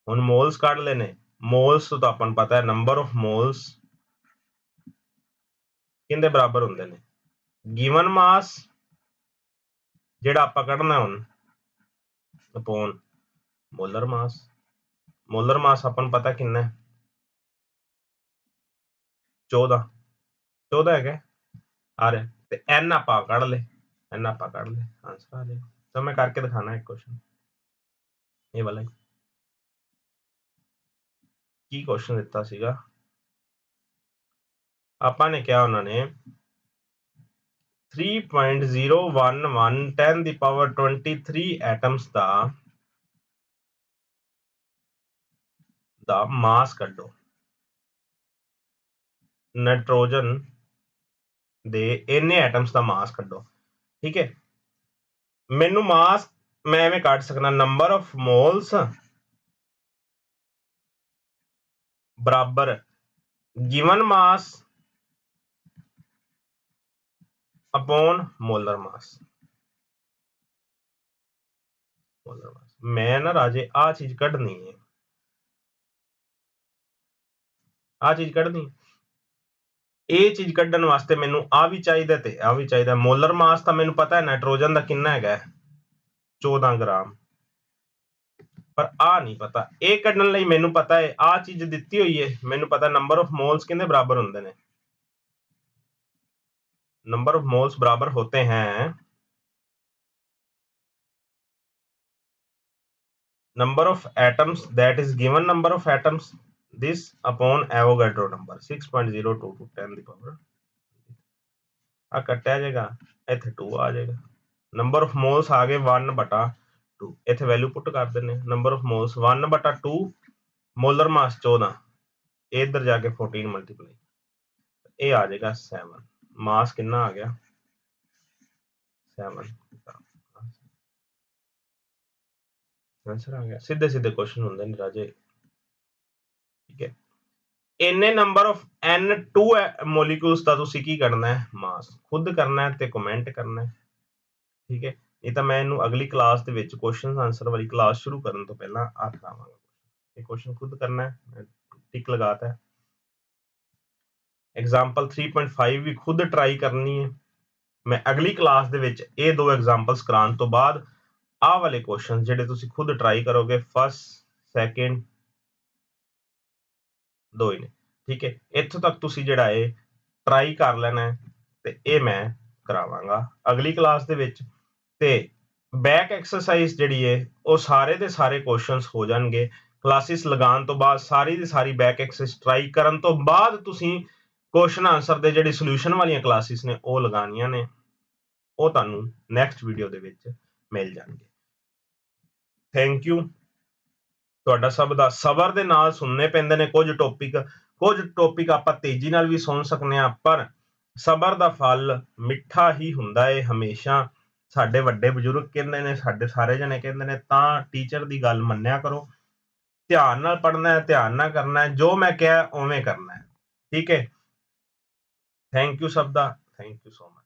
Speaker 1: ਹੁਣ ਮੋਲਸ ਕੱਢ ਲਏ ਨੇ, ਮੋਲਸ ਤੋਂ ਆਪਾਂ ਨੂੰ ਪਤਾ ਹੈ ਨੰਬਰ ਆਫ ਮੋਲਸ ਕਿੰਦੇ ਬਰਾਬਰ ਹੁੰਦੇ ਨੇ, गिवन ਮਾਸ ਜਿਹੜਾ ਆਪਾਂ ਕੱਢਣਾ ਹੁਣ upon molar mass. Molar mass अपन पता कितना है, 14 है आ रहा, ते n आप कढ़ ले, n आप कढ़ ले, आंसर आ जाएगा। तो मैं करके दिखाना एक क्वेश्चन, ये वाला की क्वेश्चन दिता सीगा, आपा ने क्या उन्होंने 3.011 10 दी पावर 23 एटम्स दा मास कड्डो नाइट्रोजन दे इन्ने एटम्स दा मास कड्डो, ठीक है। मैनू मास मैं एवें कढ सकना, नंबर ऑफ मोल्स बराबर गिवन मास अपॉन मोलर मास। मैं ना राजे आ चीज कढ़नी है, आ चीज कढ़नी, ਇਹ ਚੀਜ਼ ਕੱਢਣ ਵਾਸਤੇ ਮੈਨੂੰ ਆ ਵੀ ਚਾਹੀਦਾ ਤੇ ਆ ਵੀ ਚਾਹੀਦਾ। ਮੋਲਰ ਮਾਸ ਤਾਂ ਮੈਨੂੰ ਪਤਾ ਹੈ ਨਾਈਟ੍ਰੋਜਨ ਦਾ ਕਿੰਨਾ ਹੈਗਾ 14 ਗ੍ਰਾਮ, ਪਰ ਆ ਨਹੀਂ ਪਤਾ। ਇਹ ਕੱਢਣ ਲਈ ਮੈਨੂੰ ਪਤਾ ਹੈ ਆ ਚੀਜ਼ ਦਿੱਤੀ ਹੋਈ ਹੈ, ਮੈਨੂੰ ਪਤਾ ਨੰਬਰ ਆਫ ਮੋल्स ਕਿੰਨੇ ਬਰਾਬਰ ਹੁੰਦੇ ਨੇ, नंबर ऑफ मोल्स बराबर होते हैं number of atoms, that is given number of atoms, this upon Avogadro number 6.022 10 the power ਆ ਕੱਟਿਆ ਜਾਏਗਾ, ਇੱਥੇ 2 ਆ ਜਾਏਗਾ। ਨੰਬਰ ਆਫ ਮੋਲਸ ਆ ਗਏ 1/2, ਇੱਥੇ ਵੈਲਿਊ ਪੁੱਟ ਕਰ ਦਿੰਨੇ, ਨੰਬਰ ਆਫ ਮੋਲਸ 1/2, ਮੋਲਰ ਮਾਸ 14, ਇੱਧਰ ਜਾ ਕੇ 14 ਮਲਟੀਪਲਾਈ, ਇਹ ਆ ਜਾਏਗਾ 7। ਮਾਸ ਕਿੰਨਾ ਆ ਗਿਆ 7। ਆਂਸਰ ਆ ਗਿਆ। ਸਿੱਧੇ ਸਿੱਧੇ ਕੁਐਸਚਨ ਹੁੰਦੇ ਨੇ ਰਾਜੇ, ਠੀਕ ਹੈ। ਇੰਨੇ ਨੰਬਰ ਆਫ N2 ਮੋਲੀਕੂਲਸ ਦਾ ਤੁਸੀਂ ਕੀ ਕਰਨਾ ਹੈ, ਮਾਸ ਖੁਦ ਕਰਨਾ ਹੈ ਤੇ ਕਮੈਂਟ ਕਰਨਾ ਹੈ, ਠੀਕ ਹੈ। ਨਹੀਂ ਤਾਂ ਮੈਂ ਇਹਨੂੰ ਅਗਲੀ ਕਲਾਸ ਦੇ ਵਿੱਚ ਕੁਐਸਚਨ ਆਂਸਰ ਵਾਲੀ ਕਲਾਸ ਸ਼ੁਰੂ ਕਰਨ ਤੋਂ ਪਹਿਲਾਂ ਆ ਕਰਾਵਾਂਗਾ। ਇਹ ਕੁਐਸਚਨ ਖੁਦ ਕਰਨਾ ਹੈ, ਟਿਕ ਲਗਾਤਾ ਹੈ। ਐਗਜ਼ਾਮਪਲ 3.5 ਵੀ ਖੁਦ ਟਰਾਈ ਕਰਨੀ ਹੈ। ਮੈਂ ਅਗਲੀ ਕਲਾਸ ਦੇ ਵਿੱਚ ਇਹ 2 ਐਗਜ਼ਾਮਪਲਸ ਕਰਾਉਣ ਤੋਂ ਬਾਅਦ ਆਹ ਵਾਲੇ ਕੁਐਸਚਨ ਜਿਹੜੇ ਤੁਸੀਂ ਖੁਦ ਟਰਾਈ ਕਰੋਗੇ, ਫਸਟ ਸੈਕਿੰਡ 2 ਹੀ ਨੇ, ਠੀਕ ਹੈ। ਇੱਥੋਂ ਤੱਕ ਤੁਸੀਂ ਜਿਹੜਾ ਇਹ ਟਰਾਈ ਕਰ ਲੈਣਾ ਤੇ ਇਹ ਮੈਂ ਕਰਾਵਾਂਗਾ ਅਗਲੀ ਕਲਾਸ ਦੇ ਵਿੱਚ। ਤੇ ਬੈਕ ਐਕਸਰਸਾਈਜ਼ ਜਿਹੜੀ ਹੈ ਉਹ ਸਾਰੇ ਦੇ ਸਾਰੇ ਕੁਐਸਚਨਸ ਹੋ ਜਾਣਗੇ ਕਲਾਸਿਸ ਲਗਾਉਣ ਤੋਂ ਬਾਅਦ। ਸਾਰੀ ਦੀ ਸਾਰੀ ਬੈਕ ਐਕਸਰਸਾਈਜ਼ ਟਰਾਈ ਕਰਨ ਤੋਂ ਬਾਅਦ ਤੁਸੀਂ ਕੁਐਸਚਨ ਆਂਸਰ ਦੇ ਜਿਹੜੀ ਸੋਲੂਸ਼ਨ ਵਾਲੀਆਂ ਕਲਾਸਿਸ ਨੇ ਉਹ ਲਗਾਉਣੀਆਂ ਨੇ, ਉਹ ਤੁਹਾਨੂੰ ਨੈਕਸਟ ਵੀਡੀਓ ਦੇ ਵਿੱਚ ਮਿਲ ਜਾਣਗੇ। Thank you. ਤੁਹਾਡਾ ਸਭ ਦਾ ਸਬਰ ਦੇ ਨਾਲ ਸੁਣਨੇ ਪੈਂਦੇ ਨੇ ਕੁਝ ਟੌਪਿਕ ਆਪਾਂ ਤੇਜ਼ੀ ਨਾਲ ਵੀ ਸੁਣ ਸਕਦੇ ਹਾਂ, ਪਰ ਸਬਰ ਦਾ ਫਲ ਮਿੱਠਾ ਹੀ ਹੁੰਦਾ ਹੈ ਹਮੇਸ਼ਾ। ਸਾਡੇ ਵੱਡੇ ਬਜ਼ੁਰਗ ਕਹਿੰਦੇ ਨੇ, ਸਾਡੇ ਸਾਰੇ ਜਣੇ ਕਹਿੰਦੇ ਨੇ, ਤਾਂ ਟੀਚਰ ਦੀ ਗੱਲ ਮੰਨਿਆ ਕਰੋ। ਧਿਆਨ ਨਾਲ ਪੜ੍ਹਨਾ ਹੈ, ਧਿਆਨ ਨਾਲ ਕਰਨਾ ਹੈ, ਜੋ ਮੈਂ ਕਿਹਾ ਉਵੇਂ ਕਰਨਾ ਹੈ, ਠੀਕ ਹੈ। ਥੈਂਕ ਯੂ ਸਭ ਦਾ, ਥੈਂਕ ਯੂ ਸੋ ਮਚ।